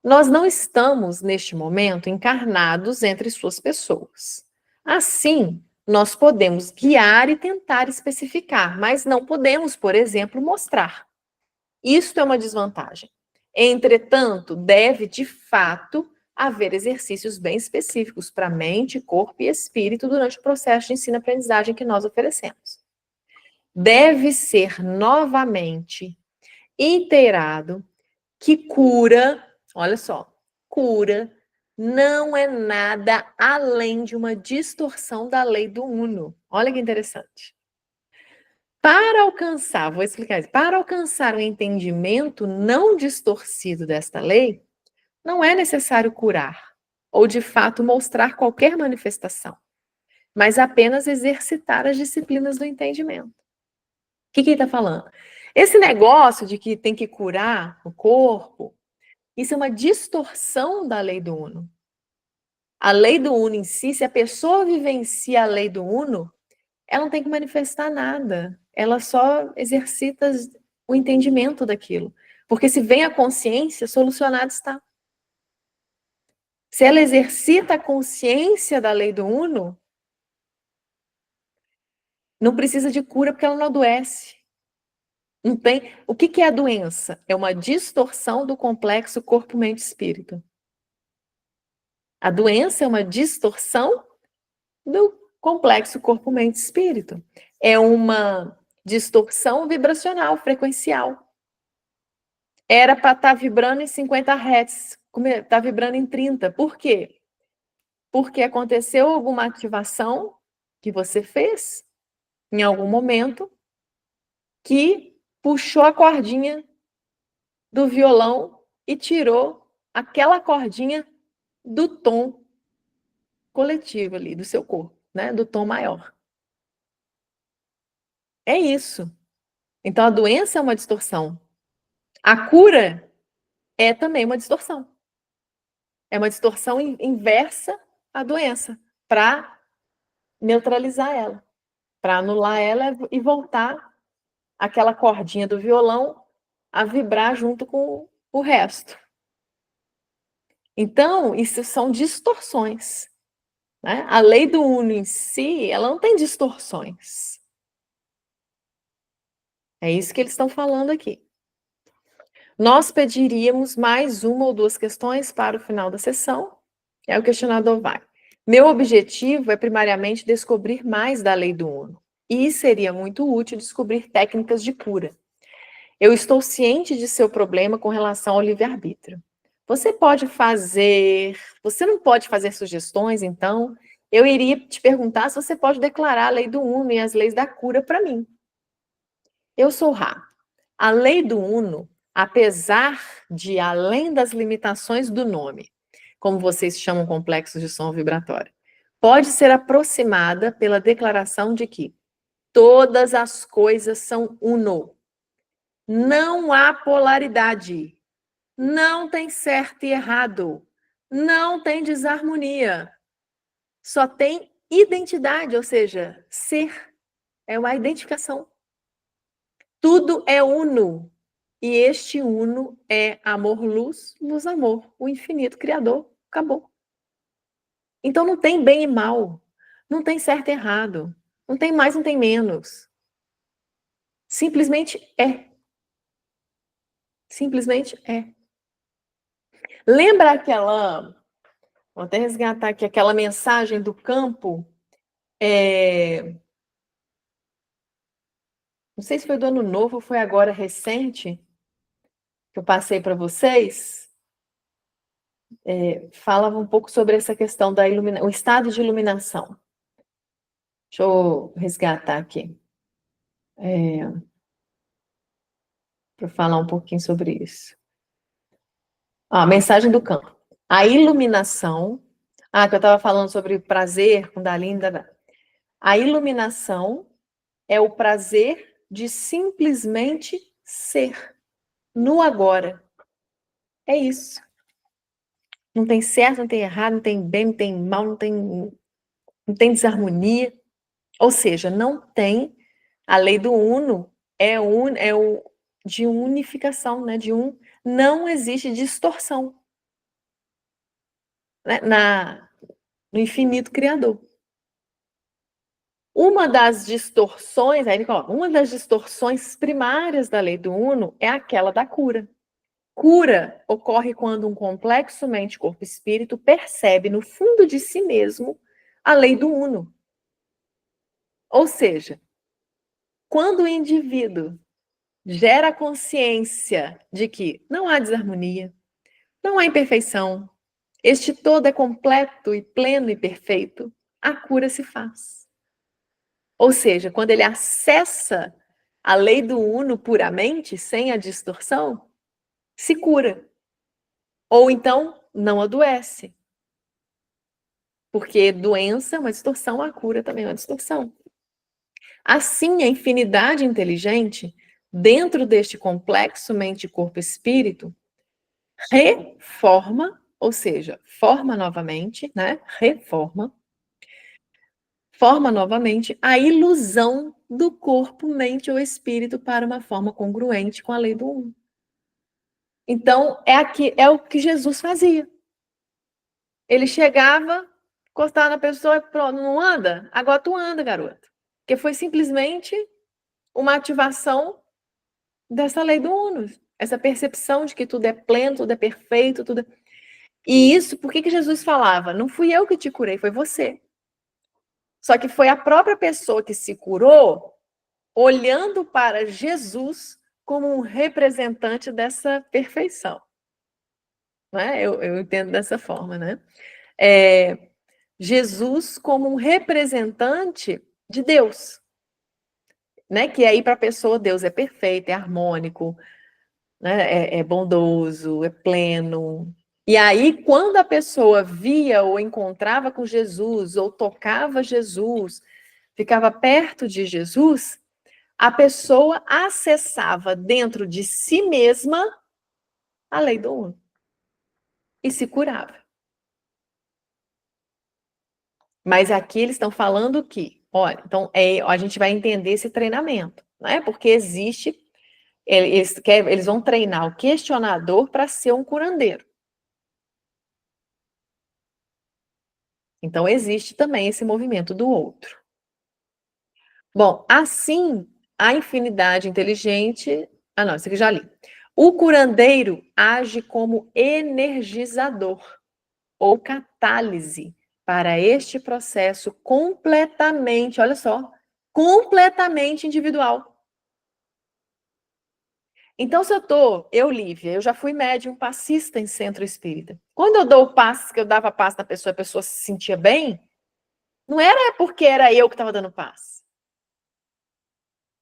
Speaker 1: Nós não estamos, neste momento, encarnados entre suas pessoas. Assim, nós podemos guiar e tentar especificar, mas não podemos, por exemplo, mostrar. Isto é uma desvantagem. Entretanto, deve, de fato, haver exercícios bem específicos para mente, corpo e espírito durante o processo de ensino-aprendizagem que nós oferecemos. Deve ser novamente inteirado que cura, olha só, cura não é nada além de uma distorção da lei do Uno. Olha que interessante. Para alcançar, vou explicar isso, para alcançar um entendimento não distorcido desta lei, não é necessário curar ou de fato mostrar qualquer manifestação, mas apenas exercitar as disciplinas do entendimento. O que ele está falando? Esse negócio de que tem que curar o corpo, isso é uma distorção da lei do Uno. A lei do Uno em si, se a pessoa vivencia a lei do Uno, ela não tem que manifestar nada. Ela só exercita o entendimento daquilo. Porque se vem a consciência, solucionado está. Se ela exercita a consciência da lei do Uno, não precisa de cura porque ela não adoece. Não tem. O que é a doença? É uma distorção do complexo corpo, mente e espírito. A doença é uma distorção do complexo corpo, mente e espírito. É uma distorção vibracional, frequencial. Era para estar vibrando em 50 Hz, está vibrando em 30. Por quê? Porque aconteceu alguma ativação que você fez em algum momento que puxou a cordinha do violão e tirou aquela cordinha do tom coletivo ali, do seu corpo, né? Do tom maior. É isso. Então, a doença é uma distorção. A cura é também uma distorção. É uma distorção inversa à doença, para neutralizar ela, para anular ela e voltar aquela cordinha do violão a vibrar junto com o resto. Então, isso são distorções. Né? A lei do Uno em si, ela não tem distorções. É isso que eles estão falando aqui. Nós pediríamos mais uma ou duas questões para o final da sessão. É o questionador vai. Meu objetivo é primariamente descobrir mais da lei do Uno. E seria muito útil descobrir técnicas de cura. Eu estou ciente de seu problema com relação ao livre-arbítrio. Você não pode fazer sugestões, então eu iria te perguntar se você pode declarar a lei do Uno e as leis da cura para mim. Eu sou Ra. A lei do Uno, apesar de, além das limitações do nome, como vocês chamam complexos de som vibratório, pode ser aproximada pela declaração de que todas as coisas são uno. Não há polaridade. Não tem certo e errado. Não tem desarmonia. Só tem identidade, ou seja, ser. É uma identificação. Tudo é uno. E este uno é amor-luz, luz-amor, o infinito criador. Acabou. Então não tem bem e mal. Não tem certo e errado. Não tem mais, não tem menos. Simplesmente é. Simplesmente é. Lembra aquela. Vou até resgatar aqui aquela mensagem do campo. Não sei se foi do Ano Novo ou foi agora recente, que eu passei para vocês. Falava um pouco sobre essa questão da o estado de iluminação. Deixa eu resgatar aqui. Para falar um pouquinho sobre isso. A mensagem do campo. A iluminação. Que eu estava falando sobre prazer, Kundalini. A iluminação é o prazer de simplesmente ser no agora. É isso. Não tem certo, não tem errado, não tem bem, não tem mal, não tem desarmonia. Ou seja, não tem. A lei do uno é o de unificação, né? Não existe distorção, né? No infinito criador. Uma das distorções, aí ele coloca, uma das distorções primárias da lei do uno é aquela da cura. Cura ocorre quando um complexo mente-corpo-espírito percebe no fundo de si mesmo a lei do uno. Ou seja, quando o indivíduo gera consciência de que não há desarmonia, não há imperfeição, este todo é completo e pleno e perfeito, a cura se faz. Ou seja, quando ele acessa a lei do uno puramente, sem a distorção, se cura. Ou então, não adoece. Porque doença é uma distorção, a cura também é uma distorção. Assim, a infinidade inteligente, dentro deste complexo mente, corpo e espírito, reforma, ou seja, forma novamente, né? Forma novamente a ilusão do corpo, mente ou espírito para uma forma congruente com a lei do um. Então, é o que Jesus fazia. Ele chegava, encostava na pessoa e pronto, não anda? Agora tu anda, garoto. Porque foi simplesmente uma ativação dessa lei do uno. Essa percepção de que tudo é pleno, tudo é perfeito, tudo. E isso, por que Jesus falava? Não fui eu que te curei, foi você. Só que foi a própria pessoa que se curou, olhando para Jesus como um representante dessa perfeição. Né? Eu entendo dessa forma, né? Jesus como um representante de Deus, né? Que aí para a pessoa Deus é perfeito, é harmônico, né? É bondoso, é pleno. E aí, quando a pessoa via ou encontrava com Jesus, ou tocava Jesus, ficava perto de Jesus, a pessoa acessava dentro de si mesma a lei do uno e se curava. Mas aqui eles estão falando que, olha, então a gente vai entender esse treinamento, né? Porque existe, eles vão treinar o questionador para ser um curandeiro. Então existe também esse movimento do outro. Bom, assim, a infinidade inteligente. Não, isso aqui já li. O curandeiro age como energizador ou catálise para este processo completamente, olha só, completamente individual. Então, se Lívia, eu já fui médium passista em centro espírita. Quando eu dou passes, que eu dava passe na pessoa, a pessoa se sentia bem, não era porque era eu que estava dando passe.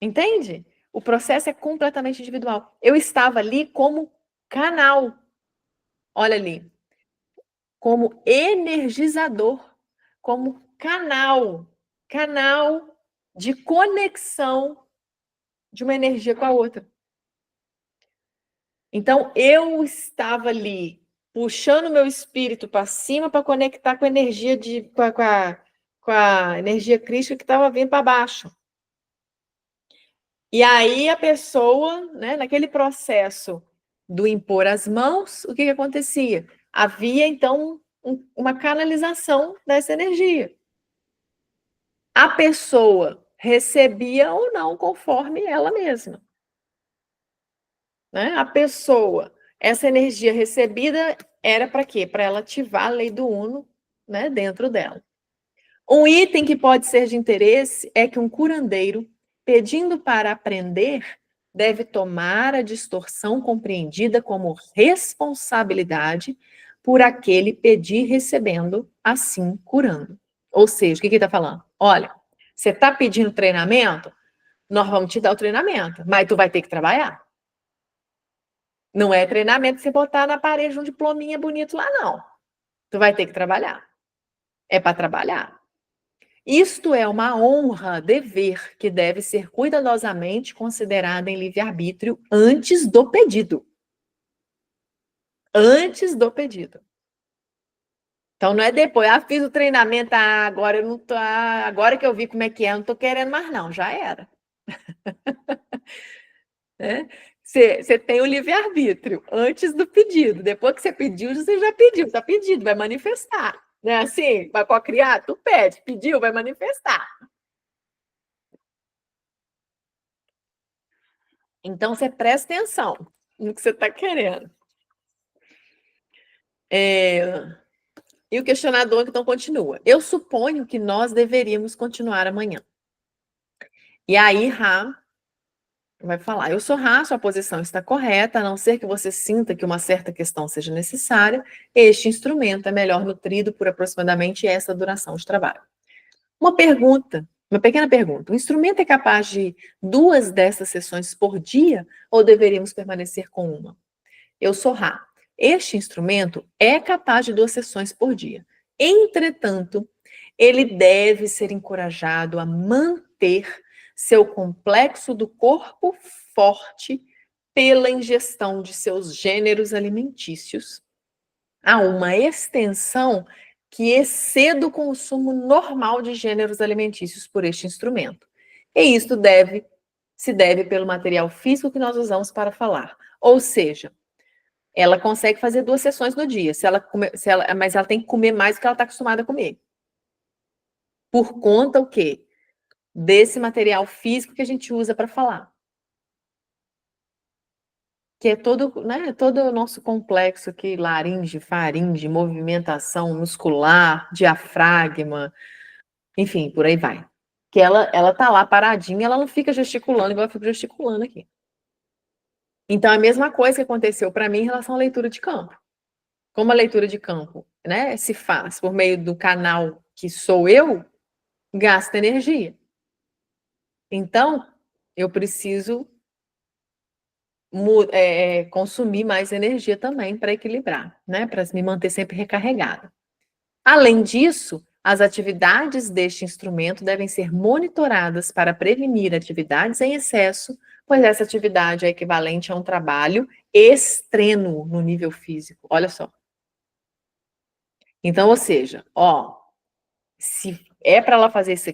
Speaker 1: Entende? O processo é completamente individual. Eu estava ali como canal. Olha ali. Como energizador. Como canal. Canal de conexão de uma energia com a outra. Então, eu estava ali puxando meu espírito para cima para conectar com a energia com a energia crística que estava vindo para baixo. E aí a pessoa, né, naquele processo do impor as mãos, o que, que acontecia? Havia, então, uma canalização dessa energia. A pessoa recebia ou não conforme ela mesma. Né? A pessoa, essa energia recebida era para quê? Para ela ativar a lei do Uno, né, dentro dela. Um item que pode ser de interesse é que um curandeiro, pedindo para aprender, deve tomar a distorção compreendida como responsabilidade por aquele pedir recebendo, assim curando. Ou seja, o que ele está falando? Olha, você está pedindo treinamento? Nós vamos te dar o treinamento, mas tu vai ter que trabalhar. Não é treinamento você botar na parede um diplominha bonito lá, não. Tu vai ter que trabalhar. É para trabalhar. Isto é uma honra, dever, que deve ser cuidadosamente considerada em livre-arbítrio antes do pedido. Antes do pedido. Então não é depois, fiz o treinamento, agora eu não tô, agora que eu vi como é que é, eu não tô querendo mais não, já era. Né? Você tem o livre-arbítrio antes do pedido. Depois que você pediu, você já pediu, está pedido, vai manifestar. Não é assim? Vai criar, tu pede, pediu, vai manifestar. Então você presta atenção no que você está querendo. E o questionador então continua. Eu suponho que nós deveríamos continuar amanhã. E aí, Ra vai falar: eu sou Ra, sua posição está correta, a não ser que você sinta que uma certa questão seja necessária, este instrumento é melhor nutrido por aproximadamente essa duração de trabalho. Uma pequena pergunta: o instrumento é capaz de 2 dessas sessões por dia ou deveríamos permanecer com uma? Eu sou Ra. Este instrumento é capaz de 2 sessões por dia. Entretanto, ele deve ser encorajado a manter seu complexo do corpo forte pela ingestão de seus gêneros alimentícios a uma extensão que exceda o consumo normal de gêneros alimentícios por este instrumento. E isto se deve pelo material físico que nós usamos para falar. Ou seja, ela consegue fazer 2 sessões no dia, mas ela tem que comer mais do que ela está acostumada a comer. Por conta o quê? Desse material físico que a gente usa para falar. Que é todo o nosso complexo aqui, laringe, faringe, movimentação muscular, diafragma, enfim, por aí vai. Que ela tá lá paradinha, ela não fica gesticulando igual eu fico gesticulando aqui. Então, a mesma coisa que aconteceu para mim em relação à leitura de campo. Como a leitura de campo, né, se faz por meio do canal que sou eu, gasta energia. Então, eu preciso consumir mais energia também para equilibrar, né? Para me manter sempre recarregada. Além disso, as atividades deste instrumento devem ser monitoradas para prevenir atividades em excesso, pois essa atividade é equivalente a um trabalho extrênuo no nível físico. Olha só. Então, ou seja, se é para ela fazer isso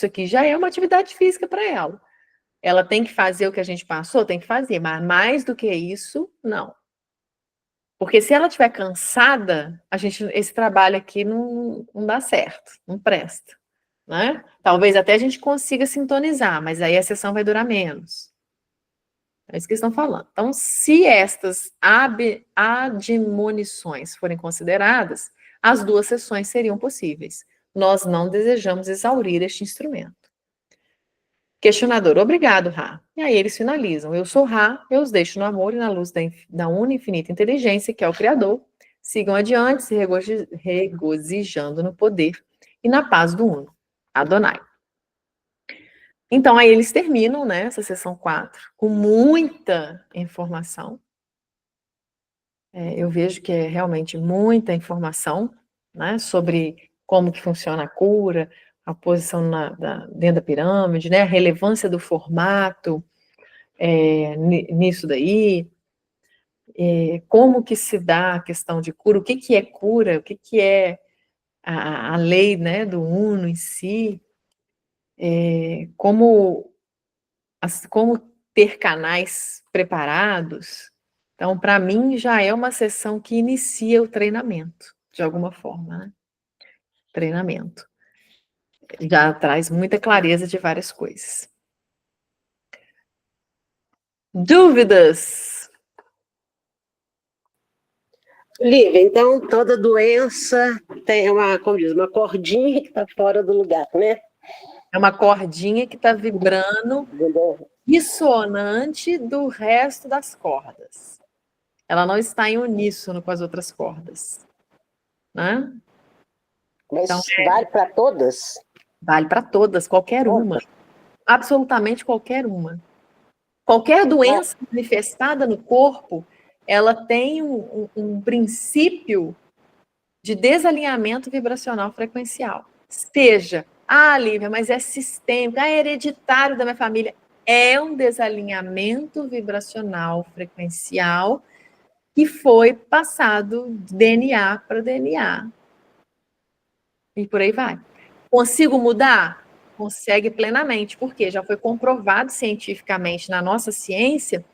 Speaker 1: aqui já é uma atividade física para ela. Ela tem que fazer o que a gente passou? Tem que fazer, mas mais do que isso, não. Porque se ela estiver cansada, esse trabalho aqui não dá certo, não presta. Né? Talvez até a gente consiga sintonizar, mas aí a sessão vai durar menos. É isso que eles estão falando. Então, se estas admonições forem consideradas, as 2 sessões seriam possíveis. Nós não desejamos exaurir este instrumento. Questionador, obrigado, Ra. E aí eles finalizam. Eu sou Ra, eu os deixo no amor e na luz da una infinita inteligência, que é o Criador. Sigam adiante, se regozijando no poder e na paz do Uno. Adonai. Então, aí eles terminam, né, essa sessão 4, com muita informação. Eu vejo que é realmente muita informação, né, sobre como que funciona a cura, a posição dentro da pirâmide, né, a relevância do formato nisso daí, como que se dá a questão de cura, o que que é cura, o que que é a lei, né, do Uno em si, como ter canais preparados. Então, para mim, já é uma sessão que inicia o treinamento, de alguma forma, né? Treinamento. Já traz muita clareza de várias coisas. Dúvidas?
Speaker 2: Lívia, então toda doença tem como diz, uma cordinha que está fora do lugar, né?
Speaker 1: É uma cordinha que está vibrando, dissonante do resto das cordas. Ela não está em uníssono com as outras cordas, né?
Speaker 2: Mas
Speaker 1: Então,
Speaker 2: vale para todas?
Speaker 1: vale para todas, qualquer uma. Absolutamente qualquer uma. Qualquer doença manifestada no corpo, ela tem um princípio de desalinhamento vibracional frequencial. Seja, Lívia, mas é sistêmico, é hereditário da minha família. É um desalinhamento vibracional frequencial que foi passado de DNA para DNA. E por aí vai. Consigo mudar? Consegue plenamente, porque já foi comprovado cientificamente na nossa ciência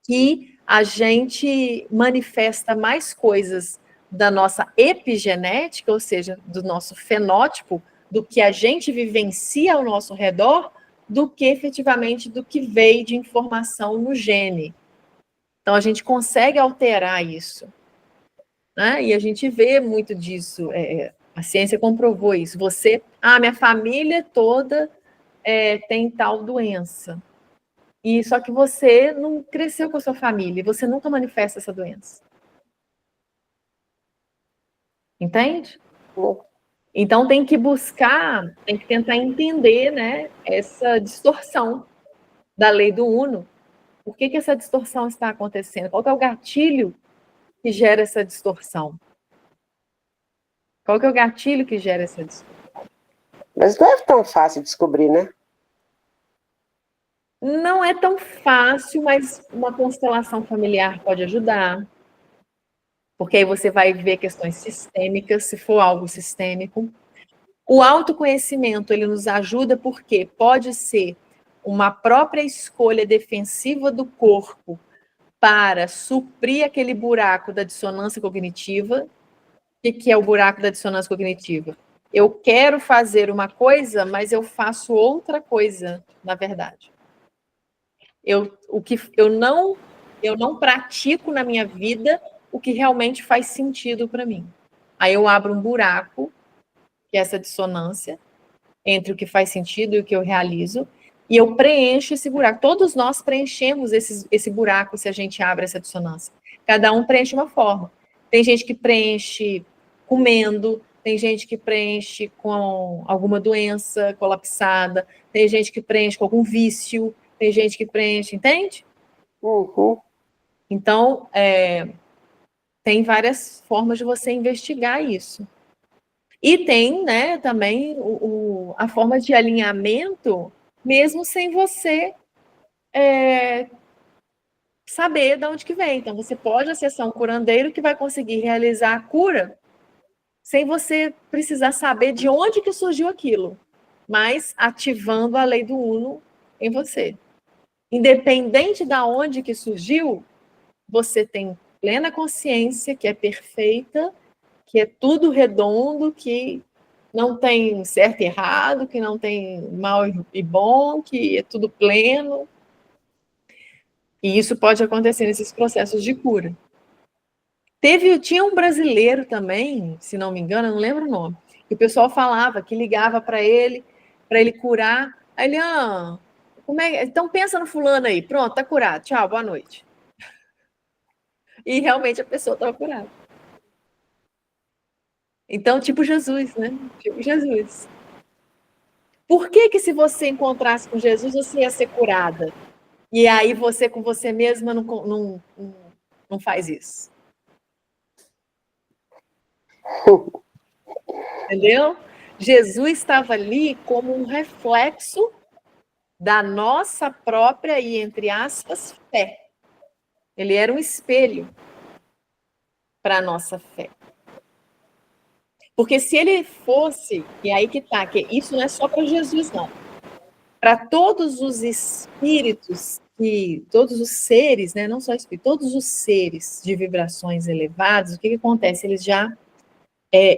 Speaker 1: que a gente manifesta mais coisas da nossa epigenética, ou seja, do nosso fenótipo, do que a gente vivencia ao nosso redor, do que efetivamente do que veio de informação no gene. Então, a gente consegue alterar isso, né? E a gente vê muito disso, a ciência comprovou isso. Minha família toda tem tal doença. E só que você não cresceu com a sua família, você nunca manifesta essa doença. Entende? Então tem que buscar, tem que tentar entender, né, essa distorção da lei do Uno. Por que essa distorção está acontecendo? Qual que é o gatilho que gera essa distorção? Qual que é o gatilho que gera essa distorção?
Speaker 2: Mas não é tão fácil descobrir, né?
Speaker 1: Não é tão fácil, mas uma constelação familiar pode ajudar. Porque aí você vai ver questões sistêmicas, se for algo sistêmico. O autoconhecimento, ele nos ajuda porque pode ser uma própria escolha defensiva do corpo para suprir aquele buraco da dissonância cognitiva. O que é o buraco da dissonância cognitiva? Eu quero fazer uma coisa, mas eu faço outra coisa, na verdade. Eu não pratico na minha vida o que realmente faz sentido para mim. Aí eu abro um buraco, que é essa dissonância, entre o que faz sentido e o que eu realizo, e eu preencho esse buraco. Todos nós preenchemos esse buraco se a gente abre essa dissonância. Cada um preenche uma forma. Tem gente que preenche comendo, tem gente que preenche com alguma doença colapsada, tem gente que preenche com algum vício, tem gente que preenche, entende?
Speaker 2: Uhum.
Speaker 1: Então, tem várias formas de você investigar isso. E tem, né, também a forma de alinhamento, mesmo sem você saber de onde que vem. Então, você pode acessar um curandeiro que vai conseguir realizar a cura sem você precisar saber de onde que surgiu aquilo, mas ativando a lei do Uno em você. Independente de onde que surgiu, você tem plena consciência que é perfeita, que é tudo redondo, que não tem certo e errado, que não tem mal e bom, que é tudo pleno. E isso pode acontecer nesses processos de cura. Tinha um brasileiro também, se não me engano, eu não lembro o nome, que o pessoal falava que ligava para ele curar. Aí ele, Então pensa no fulano aí, pronto, tá curado, tchau, boa noite. E realmente a pessoa estava curada. Então, tipo Jesus, né? Tipo Jesus. Por que se você encontrasse com Jesus, você ia ser curada? E aí você com você mesma não faz isso? Entendeu? Jesus estava ali como um reflexo da nossa própria, e entre aspas, fé. Ele era um espelho para a nossa fé. Porque se ele fosse, e aí que tá, que isso não é só para Jesus, não. Para todos os espíritos, todos os seres, né, não só espíritos, todos os seres de vibrações elevadas, o que acontece?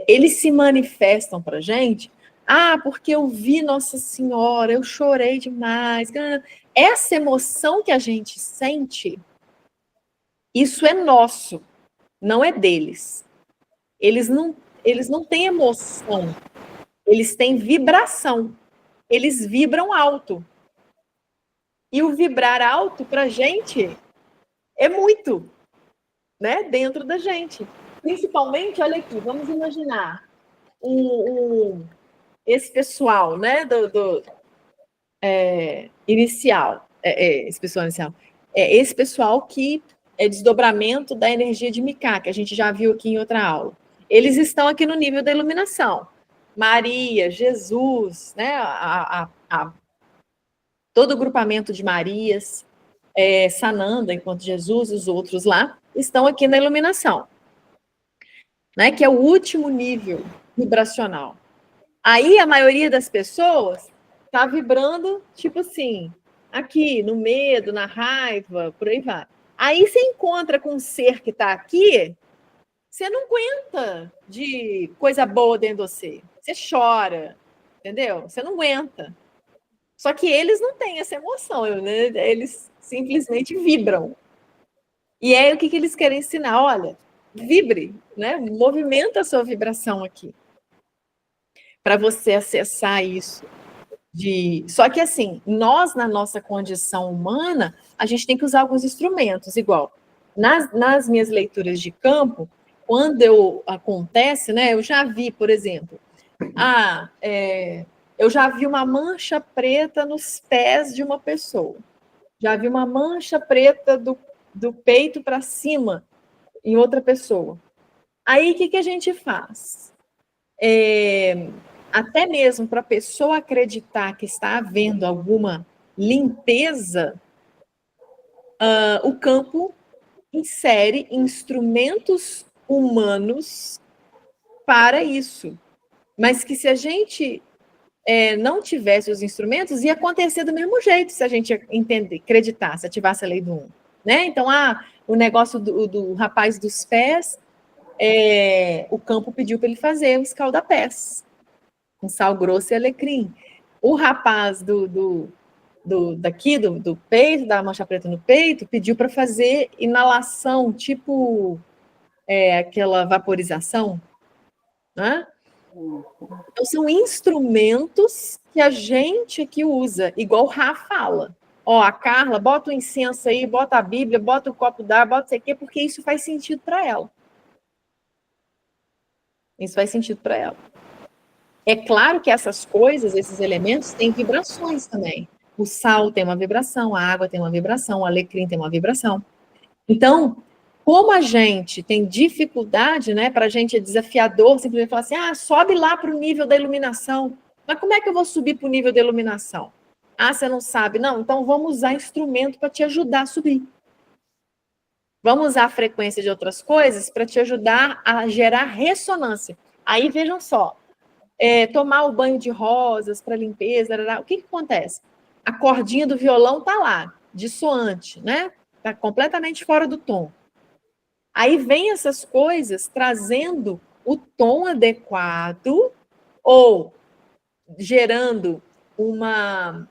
Speaker 1: Eles se manifestam para a gente, porque eu vi Nossa Senhora, eu chorei demais. Essa emoção que a gente sente, isso é nosso, não é deles. Eles não têm emoção, eles têm vibração. Eles vibram alto. E o vibrar alto, para a gente, é muito, né? Dentro da gente. Principalmente, olha aqui, vamos imaginar esse pessoal, né? Inicial. Esse pessoal inicial. Esse pessoal que é desdobramento da energia de Micá, que a gente já viu aqui em outra aula. Eles estão aqui no nível da iluminação. Maria, Jesus, né? Todo o grupamento de Marias, Sananda, enquanto Jesus e os outros lá, estão aqui na iluminação, né? Que é o último nível vibracional. Aí a maioria das pessoas está vibrando, tipo assim, aqui, no medo, na raiva, por aí vai. Aí você encontra com um ser que está aqui, você não aguenta de coisa boa dentro de você. Você chora, entendeu? Você não aguenta. Só que eles não têm essa emoção, né? Eles simplesmente vibram. E aí o que eles querem ensinar? Olha, vibre, né? Movimenta a sua vibração aqui. Para você acessar isso. Só que assim, nós, na nossa condição humana, a gente tem que usar alguns instrumentos, igual. Nas minhas leituras de campo, quando acontece, né? Eu já vi, por exemplo, eu já vi uma mancha preta nos pés de uma pessoa. Já vi uma mancha preta do peito para cima em outra pessoa. Aí, o que a gente faz? Até mesmo para a pessoa acreditar que está havendo alguma limpeza, o campo insere instrumentos humanos para isso. Mas que se a gente não tivesse os instrumentos, ia acontecer do mesmo jeito se a gente acreditasse, ativasse a lei do 1. Né? Então, o negócio do rapaz dos pés, o campo pediu para ele fazer um escalda-pés, com sal grosso e alecrim. O rapaz do peito, da mancha preta no peito, pediu para fazer inalação, tipo aquela vaporização, né? Então, são instrumentos que a gente aqui usa, igual o Rá fala. A Carla, bota o incenso aí, bota a Bíblia, bota o copo d'água, bota isso aqui, porque isso faz sentido para ela. Isso faz sentido para ela. É claro que essas coisas, esses elementos, têm vibrações também. O sal tem uma vibração, a água tem uma vibração, o alecrim tem uma vibração. Então, como a gente tem dificuldade, né, para a gente é desafiador simplesmente falar assim, sobe lá para o nível da iluminação. Mas como é que eu vou subir para o nível da iluminação? Você não sabe? Não, então vamos usar instrumento para te ajudar a subir. Vamos usar a frequência de outras coisas para te ajudar a gerar ressonância. Aí, vejam só, tomar o banho de rosas para limpeza, o que acontece? A cordinha do violão está lá, dissoante, né? Está completamente fora do tom. Aí vem essas coisas trazendo o tom adequado ou gerando uma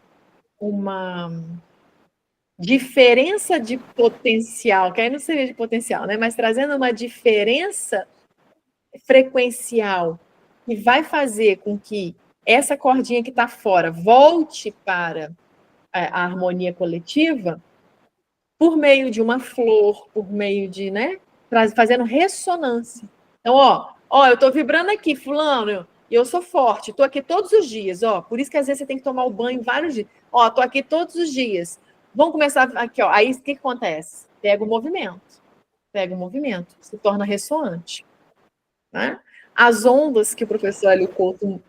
Speaker 1: diferença de potencial, que aí não seria de potencial, né? Mas trazendo uma diferença frequencial que vai fazer com que essa cordinha que está fora volte para a harmonia coletiva por meio de uma flor, por meio de, né, fazendo ressonância. Então, ó, eu tô vibrando aqui, fulano, e eu sou forte, tô aqui todos os dias, ó, por isso que às vezes você tem que tomar o banho vários dias. Ó, tô aqui todos os dias. Vamos começar aqui, ó. Aí o que acontece? Pega o movimento, se torna ressoante, né? As ondas que o professor Hélio Couto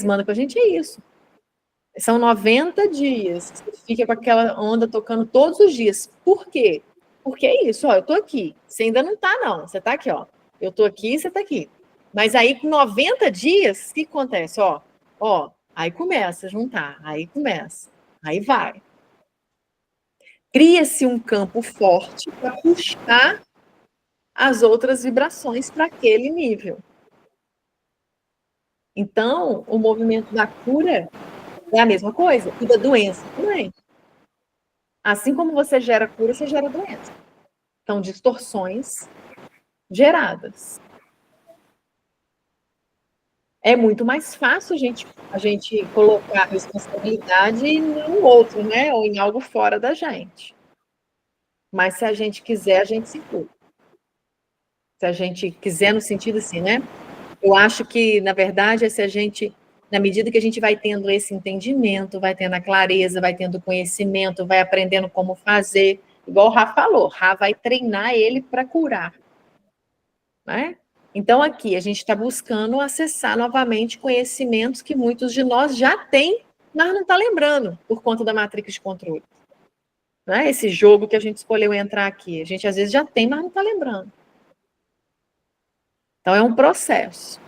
Speaker 1: manda para a gente é isso. São 90 dias. Você fica com aquela onda tocando todos os dias. Por quê? Porque é isso, ó, eu tô aqui. Você ainda não tá, não. Você tá aqui, ó. Eu tô aqui, você tá aqui. Mas aí, com 90 dias, o que acontece? Ó, aí começa a juntar, aí começa, aí vai. Cria-se um campo forte para puxar as outras vibrações para aquele nível. Então, o movimento da cura é a mesma coisa, e da doença também. Assim como você gera cura, você gera doença. Então, distorções geradas. É muito mais fácil a gente colocar a responsabilidade em um outro, né? Ou em algo fora da gente. Mas se a gente quiser, a gente se cura. Se a gente quiser no sentido assim, né? Eu acho que, na verdade, é se a gente, na medida que a gente vai tendo esse entendimento, vai tendo a clareza, vai tendo conhecimento, vai aprendendo como fazer, igual o Rá falou, Rá vai treinar ele para curar, né? Então, aqui, a gente está buscando acessar novamente conhecimentos que muitos de nós já têm, mas não está lembrando, por conta da matriz de controle. Né? Esse jogo que a gente escolheu entrar aqui, a gente às vezes já tem, mas não está lembrando. Então, é um processo.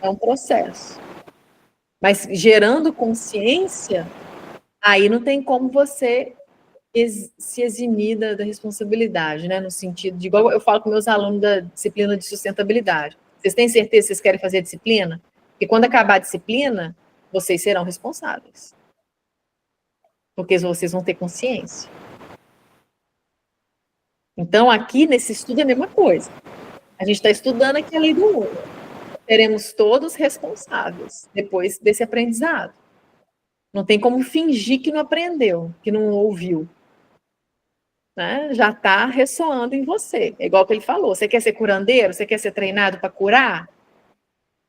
Speaker 1: Mas gerando consciência, aí não tem como você se eximir da responsabilidade, né? No sentido de, igual eu falo com meus alunos da disciplina de sustentabilidade. Vocês têm certeza que vocês querem fazer a disciplina? Porque quando acabar a disciplina, vocês serão responsáveis. Porque vocês vão ter consciência. Então, aqui nesse estudo é a mesma coisa. A gente está estudando aqui a lei do mundo. Seremos todos responsáveis depois desse aprendizado. Não tem como fingir que não aprendeu, que não ouviu. Né? Já está ressoando em você. É igual que ele falou. Você quer ser curandeiro? Você quer ser treinado para curar?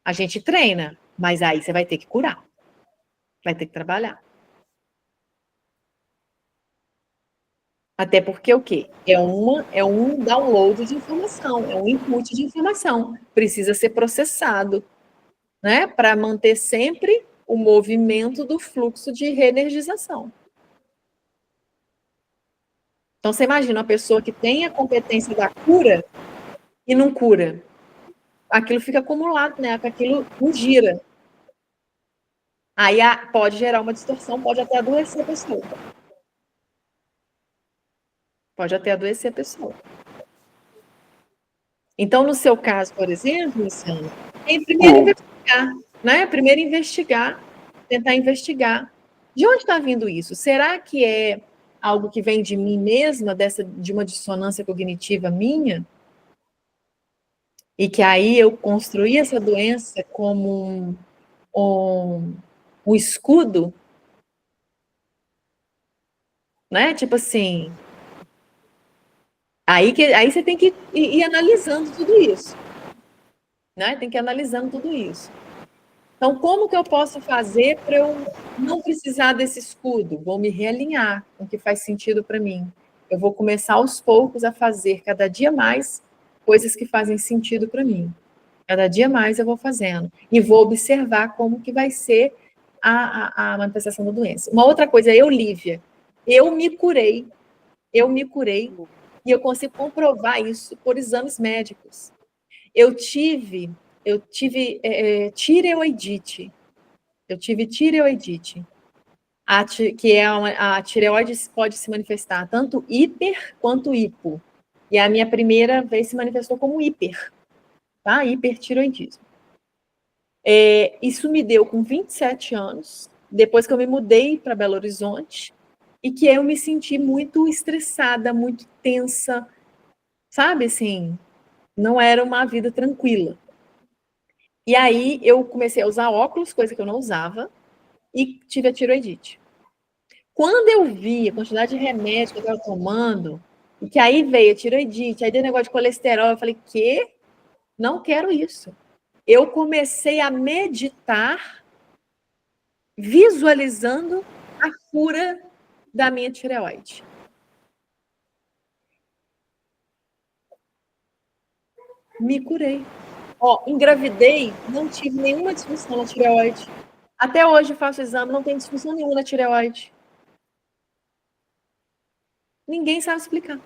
Speaker 1: A gente treina, mas aí você vai ter que curar. Vai ter que trabalhar. Até porque o quê? É um download de informação, é um input de informação. Precisa ser processado, né? Para manter sempre o movimento do fluxo de reenergização. Então, você imagina uma pessoa que tem a competência da cura e não cura. Aquilo fica acumulado, né? Aquilo não gira. Aí pode gerar uma distorção, pode até adoecer a pessoa. Pode até adoecer a pessoa. Então, no seu caso, por exemplo, Luciana, tem primeiro investigar, né? Primeiro investigar, tentar investigar. De onde está vindo isso? Será que é algo que vem de mim mesma, de uma dissonância cognitiva minha? E que aí eu construí essa doença como um escudo, né? Tipo assim, aí você tem que ir analisando tudo isso, né? Tem que ir analisando tudo isso. Então, como que eu posso fazer para eu não precisar desse escudo? Vou me realinhar com o que faz sentido para mim. Eu vou começar aos poucos a fazer cada dia mais coisas que fazem sentido para mim. Cada dia mais eu vou fazendo. E vou observar como que vai ser a manifestação da doença. Uma outra coisa, Lívia, eu me curei e eu consigo comprovar isso por exames médicos. Eu tive tireoidite. Eu tive tireoidite. A tireoide pode se manifestar tanto hiper quanto hipo. E a minha primeira vez se manifestou como hiper, tá? Hipertireoidismo. Isso me deu com 27 anos, depois que eu me mudei para Belo Horizonte, e que eu me senti muito estressada, muito tensa, sabe, assim, não era uma vida tranquila. E aí eu comecei a usar óculos, coisa que eu não usava, e tive a tireoidite. Quando eu vi a quantidade de remédio que eu estava tomando, e que aí veio a tiroidite, aí deu negócio de colesterol, eu falei, que? Não quero isso. Eu comecei a meditar, visualizando a cura da minha tireoide. Me curei. Ó, engravidei, não tive nenhuma disfunção na tireoide. Até hoje eu faço exame, não tem disfunção nenhuma na tireoide. Ninguém sabe explicar.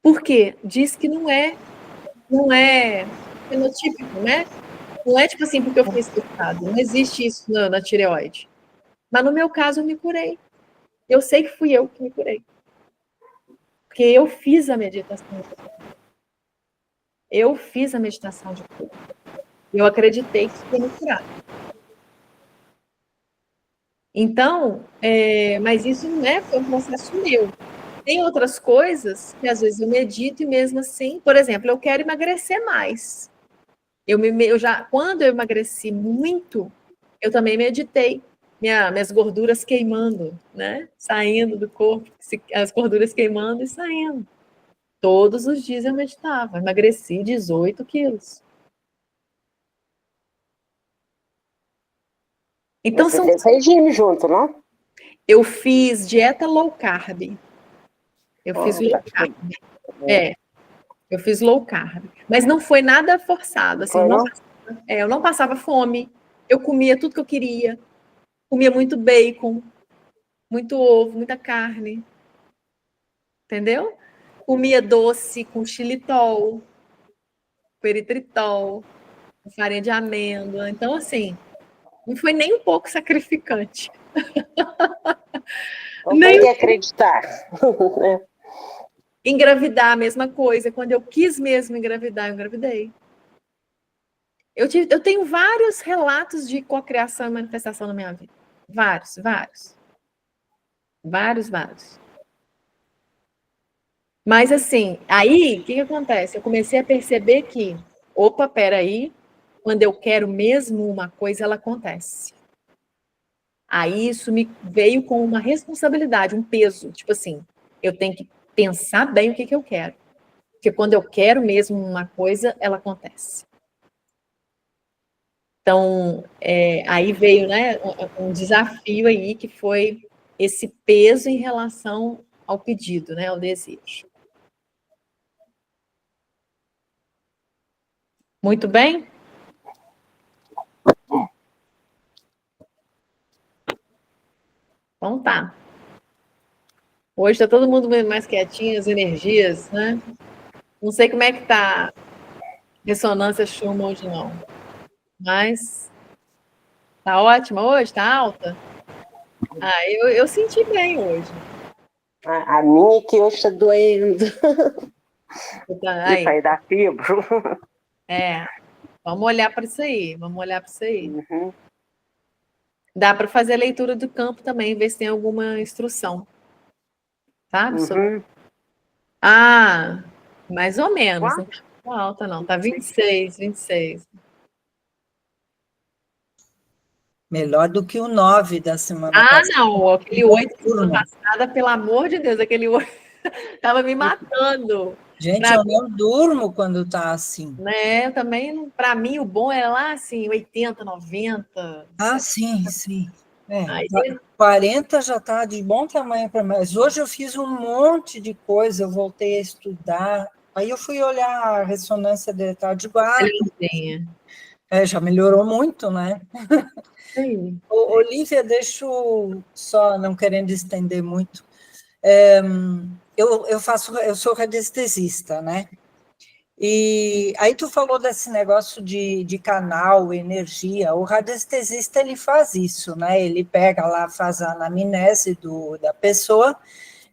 Speaker 1: Por quê? Diz que não é fenotípico, né? Não é tipo assim, porque eu fui explicado. Não existe isso na tireoide. Mas no meu caso, eu me curei. Eu sei que fui eu que me curei. Porque eu fiz a meditação. Eu fiz a meditação de cura. Eu acreditei que isso ia me curar. Então, mas isso não foi um processo meu. Tem outras coisas que às vezes eu medito e mesmo assim, por exemplo, eu quero emagrecer mais. Quando eu emagreci muito, eu também meditei. Minhas gorduras queimando, né? Saindo do corpo, as gorduras queimando e saindo. Todos os dias eu meditava, emagreci 18 quilos. Então,
Speaker 2: Você fez regime junto, não?
Speaker 1: eu fiz dieta low carb. Eu fiz low carb. Eu fiz low carb. Mas não foi nada forçado. Assim, eu não passava fome. Eu comia tudo que eu queria. Comia muito bacon, muito ovo, muita carne. Entendeu? Comia doce com xilitol, com eritritol, com farinha de amêndoa. Então, assim, não foi nem um pouco sacrificante.
Speaker 2: Não tem que acreditar.
Speaker 1: Engravidar, a mesma coisa. Quando eu quis mesmo engravidar, eu engravidei. Eu tenho vários relatos de cocriação e manifestação na minha vida. Vários, vários. Vários, vários. Mas, assim, aí, o que acontece? Eu comecei a perceber que, opa, peraí, quando eu quero mesmo uma coisa, ela acontece. Aí isso me veio com uma responsabilidade, um peso. Tipo assim, eu tenho que pensar bem o que eu quero. Porque quando eu quero mesmo uma coisa, ela acontece. Então, aí veio, né, um desafio aí, que foi esse peso em relação ao pedido, né, ao desejo. Muito bem? Então tá. Hoje está todo mundo mais quietinho, as energias, né? Não sei como é que tá ressonância Schumann hoje, não. Mas tá ótima hoje? Tá alta? Ah, eu senti bem hoje.
Speaker 2: A minha que hoje está doendo.
Speaker 1: Aí.
Speaker 2: Isso aí dá fibro.
Speaker 1: Vamos olhar para isso aí. Vamos olhar para isso aí.
Speaker 2: Uhum.
Speaker 1: Dá para fazer a leitura do campo também, ver se tem alguma instrução. Sabe?
Speaker 2: Uhum.
Speaker 1: Ah, mais ou menos.
Speaker 2: Quanto?
Speaker 1: Não tá muito alta, não. Tá 26, 26.
Speaker 3: Melhor do que o 9 da semana
Speaker 1: Ah,
Speaker 3: passada.
Speaker 1: não. Aquele 8 da semana passada, pelo amor de Deus, aquele 8 estava me matando.
Speaker 3: Gente, eu não durmo quando tá assim.
Speaker 1: Né? Eu também, para mim, o bom é lá, assim, 80, 90.
Speaker 3: Ah, sim, sim.
Speaker 1: Aí,
Speaker 3: 40 já está de bom tamanho para mais. Hoje eu fiz um monte de coisa, eu voltei a estudar. Aí eu fui olhar a ressonância de tarde de guarda. Já melhorou muito, né?
Speaker 1: Sim.
Speaker 3: Olívia, deixa eu só, não querendo estender muito. Eu sou radiestesista, né? E aí tu falou desse negócio de canal, energia. O radiestesista, ele faz isso, né? Ele pega lá, faz a anamnese da pessoa,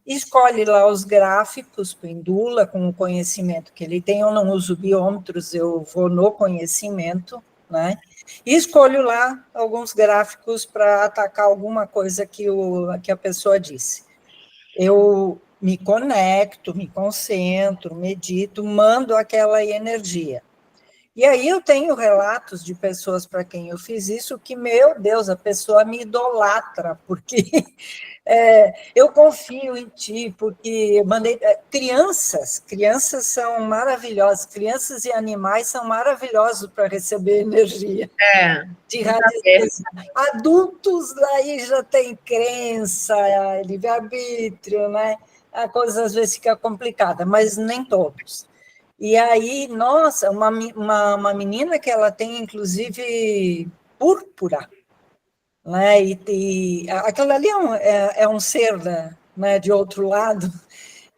Speaker 3: escolhe lá os gráficos, pendula com o conhecimento que ele tem. Eu não uso biômetros, eu vou no conhecimento, né? E escolho lá alguns gráficos para atacar alguma coisa que a pessoa disse. Eu me conecto, me concentro, medito, mando aquela energia. E aí eu tenho relatos de pessoas para quem eu fiz isso que, meu Deus, a pessoa me idolatra, porque eu confio em ti, porque eu mandei... Crianças são maravilhosas, crianças e animais são maravilhosos para receber energia de radiestesia. Adultos aí já têm crença, livre-arbítrio, né? A coisa às vezes fica complicada, mas nem todos. E aí, nossa, uma menina que ela tem, inclusive, púrpura, né? E aquilo ali é um ser, né, de outro lado,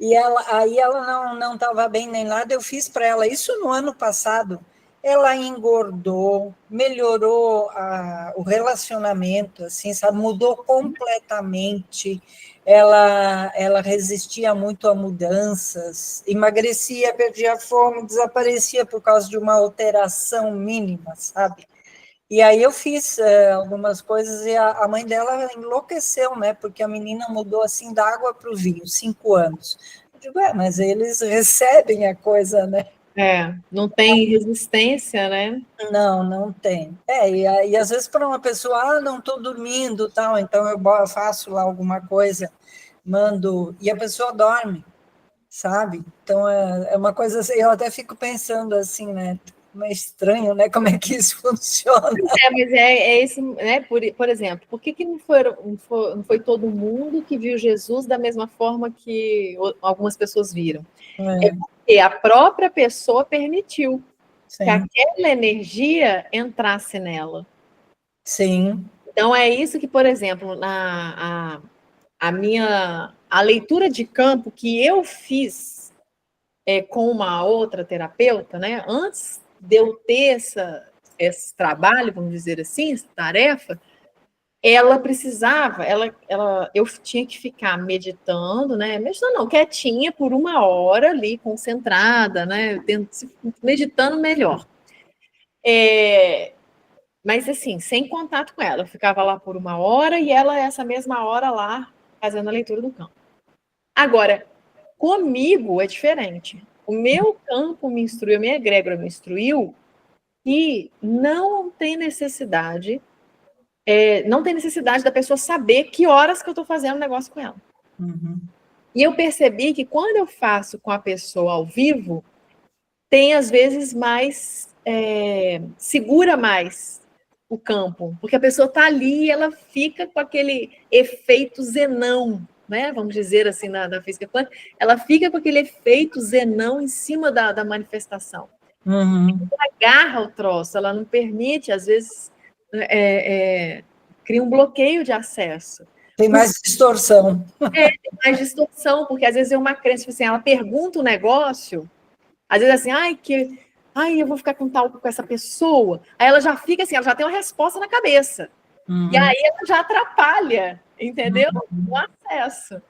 Speaker 3: e aí ela não estava bem nem nada, eu fiz para ela isso no ano passado. Ela engordou, melhorou o relacionamento, assim, sabe? Mudou completamente. Ela resistia muito a mudanças, emagrecia, perdia a fome, desaparecia por causa de uma alteração mínima, sabe? E aí eu fiz algumas coisas e a mãe dela enlouqueceu, né? Porque a menina mudou assim da água para o vinho, 5 anos. Eu digo, mas eles recebem a coisa, né?
Speaker 1: Não tem resistência, né?
Speaker 3: Não tem. E às vezes para uma pessoa, não estou dormindo, tal, então eu faço lá alguma coisa, mando, e a pessoa dorme, sabe? Então é uma coisa assim, eu até fico pensando assim, né? É estranho, né? Como é que isso funciona?
Speaker 1: Mas é isso, né? Por exemplo, por que não foi todo mundo que viu Jesus da mesma forma que algumas pessoas viram? É porque a própria pessoa permitiu que aquela energia entrasse nela.
Speaker 3: Sim.
Speaker 1: Então é isso que, por exemplo, a leitura de campo que eu fiz com uma outra terapeuta, né? Antes de eu ter esse trabalho, vamos dizer assim, essa tarefa, ela precisava, eu tinha que ficar meditando, né? Meditando não, quietinha por 1 hora ali, concentrada, né? Meditando melhor. Mas assim, sem contato com ela. Eu ficava lá por 1 hora e ela, essa mesma hora lá, fazendo a leitura do campo. Agora, comigo é diferente. O meu campo me instruiu, a minha egrégora me instruiu que não tem necessidade da pessoa saber que horas que eu estou fazendo o negócio com ela.
Speaker 3: Uhum.
Speaker 1: E eu percebi que quando eu faço com a pessoa ao vivo, tem às vezes mais, segura mais o campo, porque a pessoa está ali e ela fica com aquele efeito zenão, né? Vamos dizer assim, na física quântica, ela fica com aquele efeito zenão em cima da manifestação.
Speaker 3: Uhum.
Speaker 1: Ela agarra o troço, ela não permite, às vezes, cria um bloqueio de acesso.
Speaker 3: Tem mais distorção.
Speaker 1: Tem mais distorção, porque às vezes é uma crença, tipo assim, ela pergunta um negócio, às vezes assim, eu vou ficar com essa pessoa. Aí ela já fica assim, ela já tem uma resposta na cabeça.
Speaker 3: Uhum.
Speaker 1: E aí ela já atrapalha, entendeu? O acesso.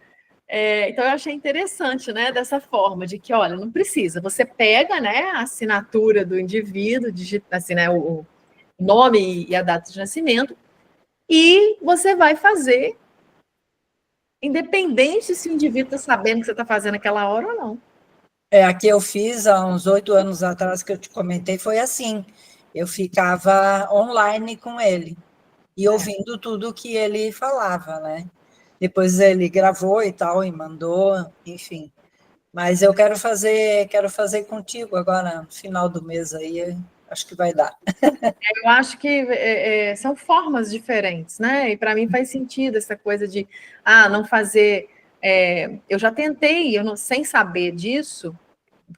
Speaker 1: Então eu achei interessante, né, dessa forma, de que, olha, não precisa, você pega, né, a assinatura do indivíduo, digita assim, né, o nome e a data de nascimento, e você vai fazer, independente se o indivíduo está sabendo que você está fazendo aquela hora ou não.
Speaker 3: A que eu fiz há uns 8 anos atrás, que eu te comentei, foi assim. Eu ficava online com ele e ouvindo tudo que ele falava, né? Depois ele gravou e tal, e mandou, enfim. Mas eu quero fazer contigo agora, no final do mês aí, acho que vai dar.
Speaker 1: Eu acho que são formas diferentes, né? E para mim faz sentido essa coisa de não fazer. Eu já tentei, sem saber disso,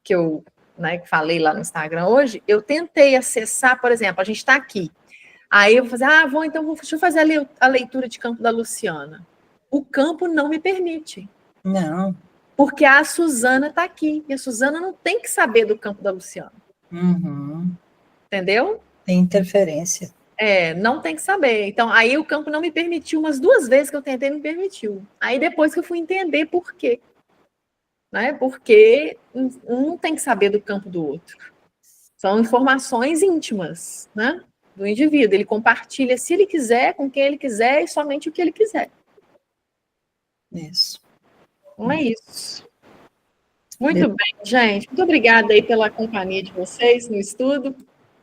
Speaker 1: que eu, né, falei lá no Instagram hoje, eu tentei acessar, por exemplo, a gente está aqui. Aí eu vou fazer, deixa eu fazer a leitura de campo da Luciana. O campo não me permite.
Speaker 3: Não.
Speaker 1: Porque a Suzana está aqui. E a Suzana não tem que saber do campo da Luciana.
Speaker 3: Uhum.
Speaker 1: Entendeu?
Speaker 3: Tem interferência.
Speaker 1: Não tem que saber. Então, aí o campo não me permitiu, umas 2 vezes que eu tentei, me permitiu. Aí depois que eu fui entender por quê. Né? Porque um tem que saber do campo do outro. São informações íntimas, né? Do indivíduo. Ele compartilha se ele quiser, com quem ele quiser e somente o que ele quiser.
Speaker 3: Isso.
Speaker 1: Não é isso. Muito bem, gente. Muito obrigada aí pela companhia de vocês no estudo.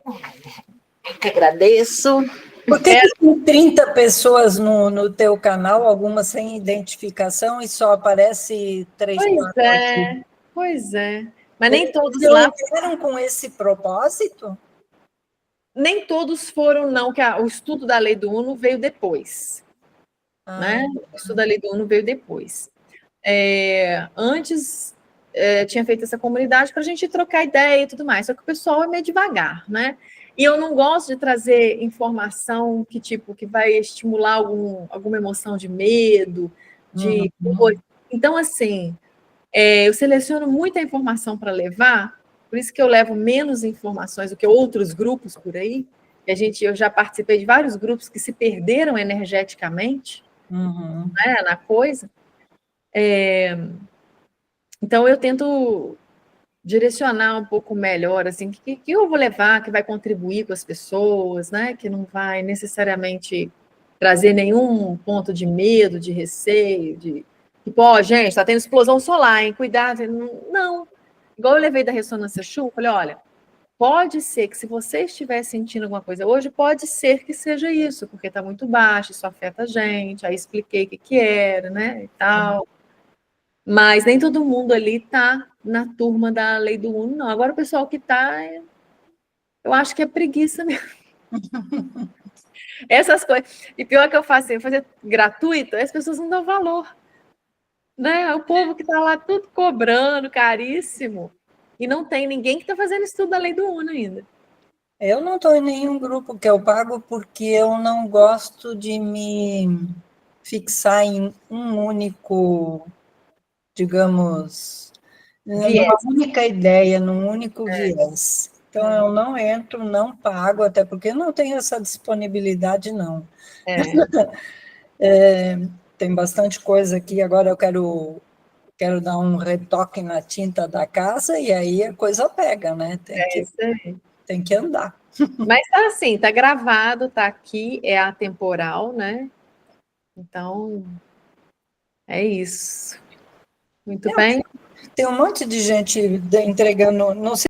Speaker 2: Eu que agradeço.
Speaker 3: Por que tem 30 pessoas no teu canal, algumas sem identificação, e só aparece 3, 4 aqui?
Speaker 1: Pois é. Mas nem todos
Speaker 3: Eles
Speaker 1: lá...
Speaker 3: vieram com esse propósito?
Speaker 1: Nem todos foram, não, que o estudo da lei do Uno veio depois. Né? O estudo da lei do Uno veio depois. Antes, tinha feito essa comunidade para a gente trocar ideia e tudo mais, só que o pessoal é meio devagar, né? E eu não gosto de trazer informação que vai estimular alguma emoção de medo, de... Então, assim, eu seleciono muita informação para levar, por isso que eu levo menos informações do que outros grupos por aí. Eu já participei de vários grupos que se perderam energeticamente, né, na coisa. Então, eu tento direcionar um pouco melhor, assim, que eu vou levar, que vai contribuir com as pessoas, né, que não vai necessariamente trazer nenhum ponto de medo, de receio, tipo, gente, está tendo explosão solar, hein, cuidado. Não, igual eu levei da ressonância Schumann, falei, olha, pode ser que se você estiver sentindo alguma coisa hoje, pode ser que seja isso, porque está muito baixo, isso afeta a gente, aí expliquei o que era, né, e tal. Mas nem todo mundo ali está na turma da lei do Uno, não. Agora o pessoal que está, eu acho que é preguiça mesmo. Essas coisas. E pior que eu faço, eu fazer gratuito, as pessoas não dão valor. Né? O povo que está lá tudo cobrando, caríssimo. E não tem ninguém que está fazendo estudo da lei do Uno ainda.
Speaker 3: Eu não estou em nenhum grupo que eu pago porque eu não gosto de me fixar em um único, digamos, numa única ideia, num único viés. Então, eu não entro, não pago, até porque eu não tenho essa disponibilidade, não. Tem bastante coisa aqui, agora eu quero dar um retoque na tinta da casa, e aí a coisa pega, né? Tem que andar.
Speaker 1: Mas tá assim, tá gravado, tá aqui, é atemporal, né? Então, é isso. Muito bem.
Speaker 3: Tem um monte de gente entregando, não sei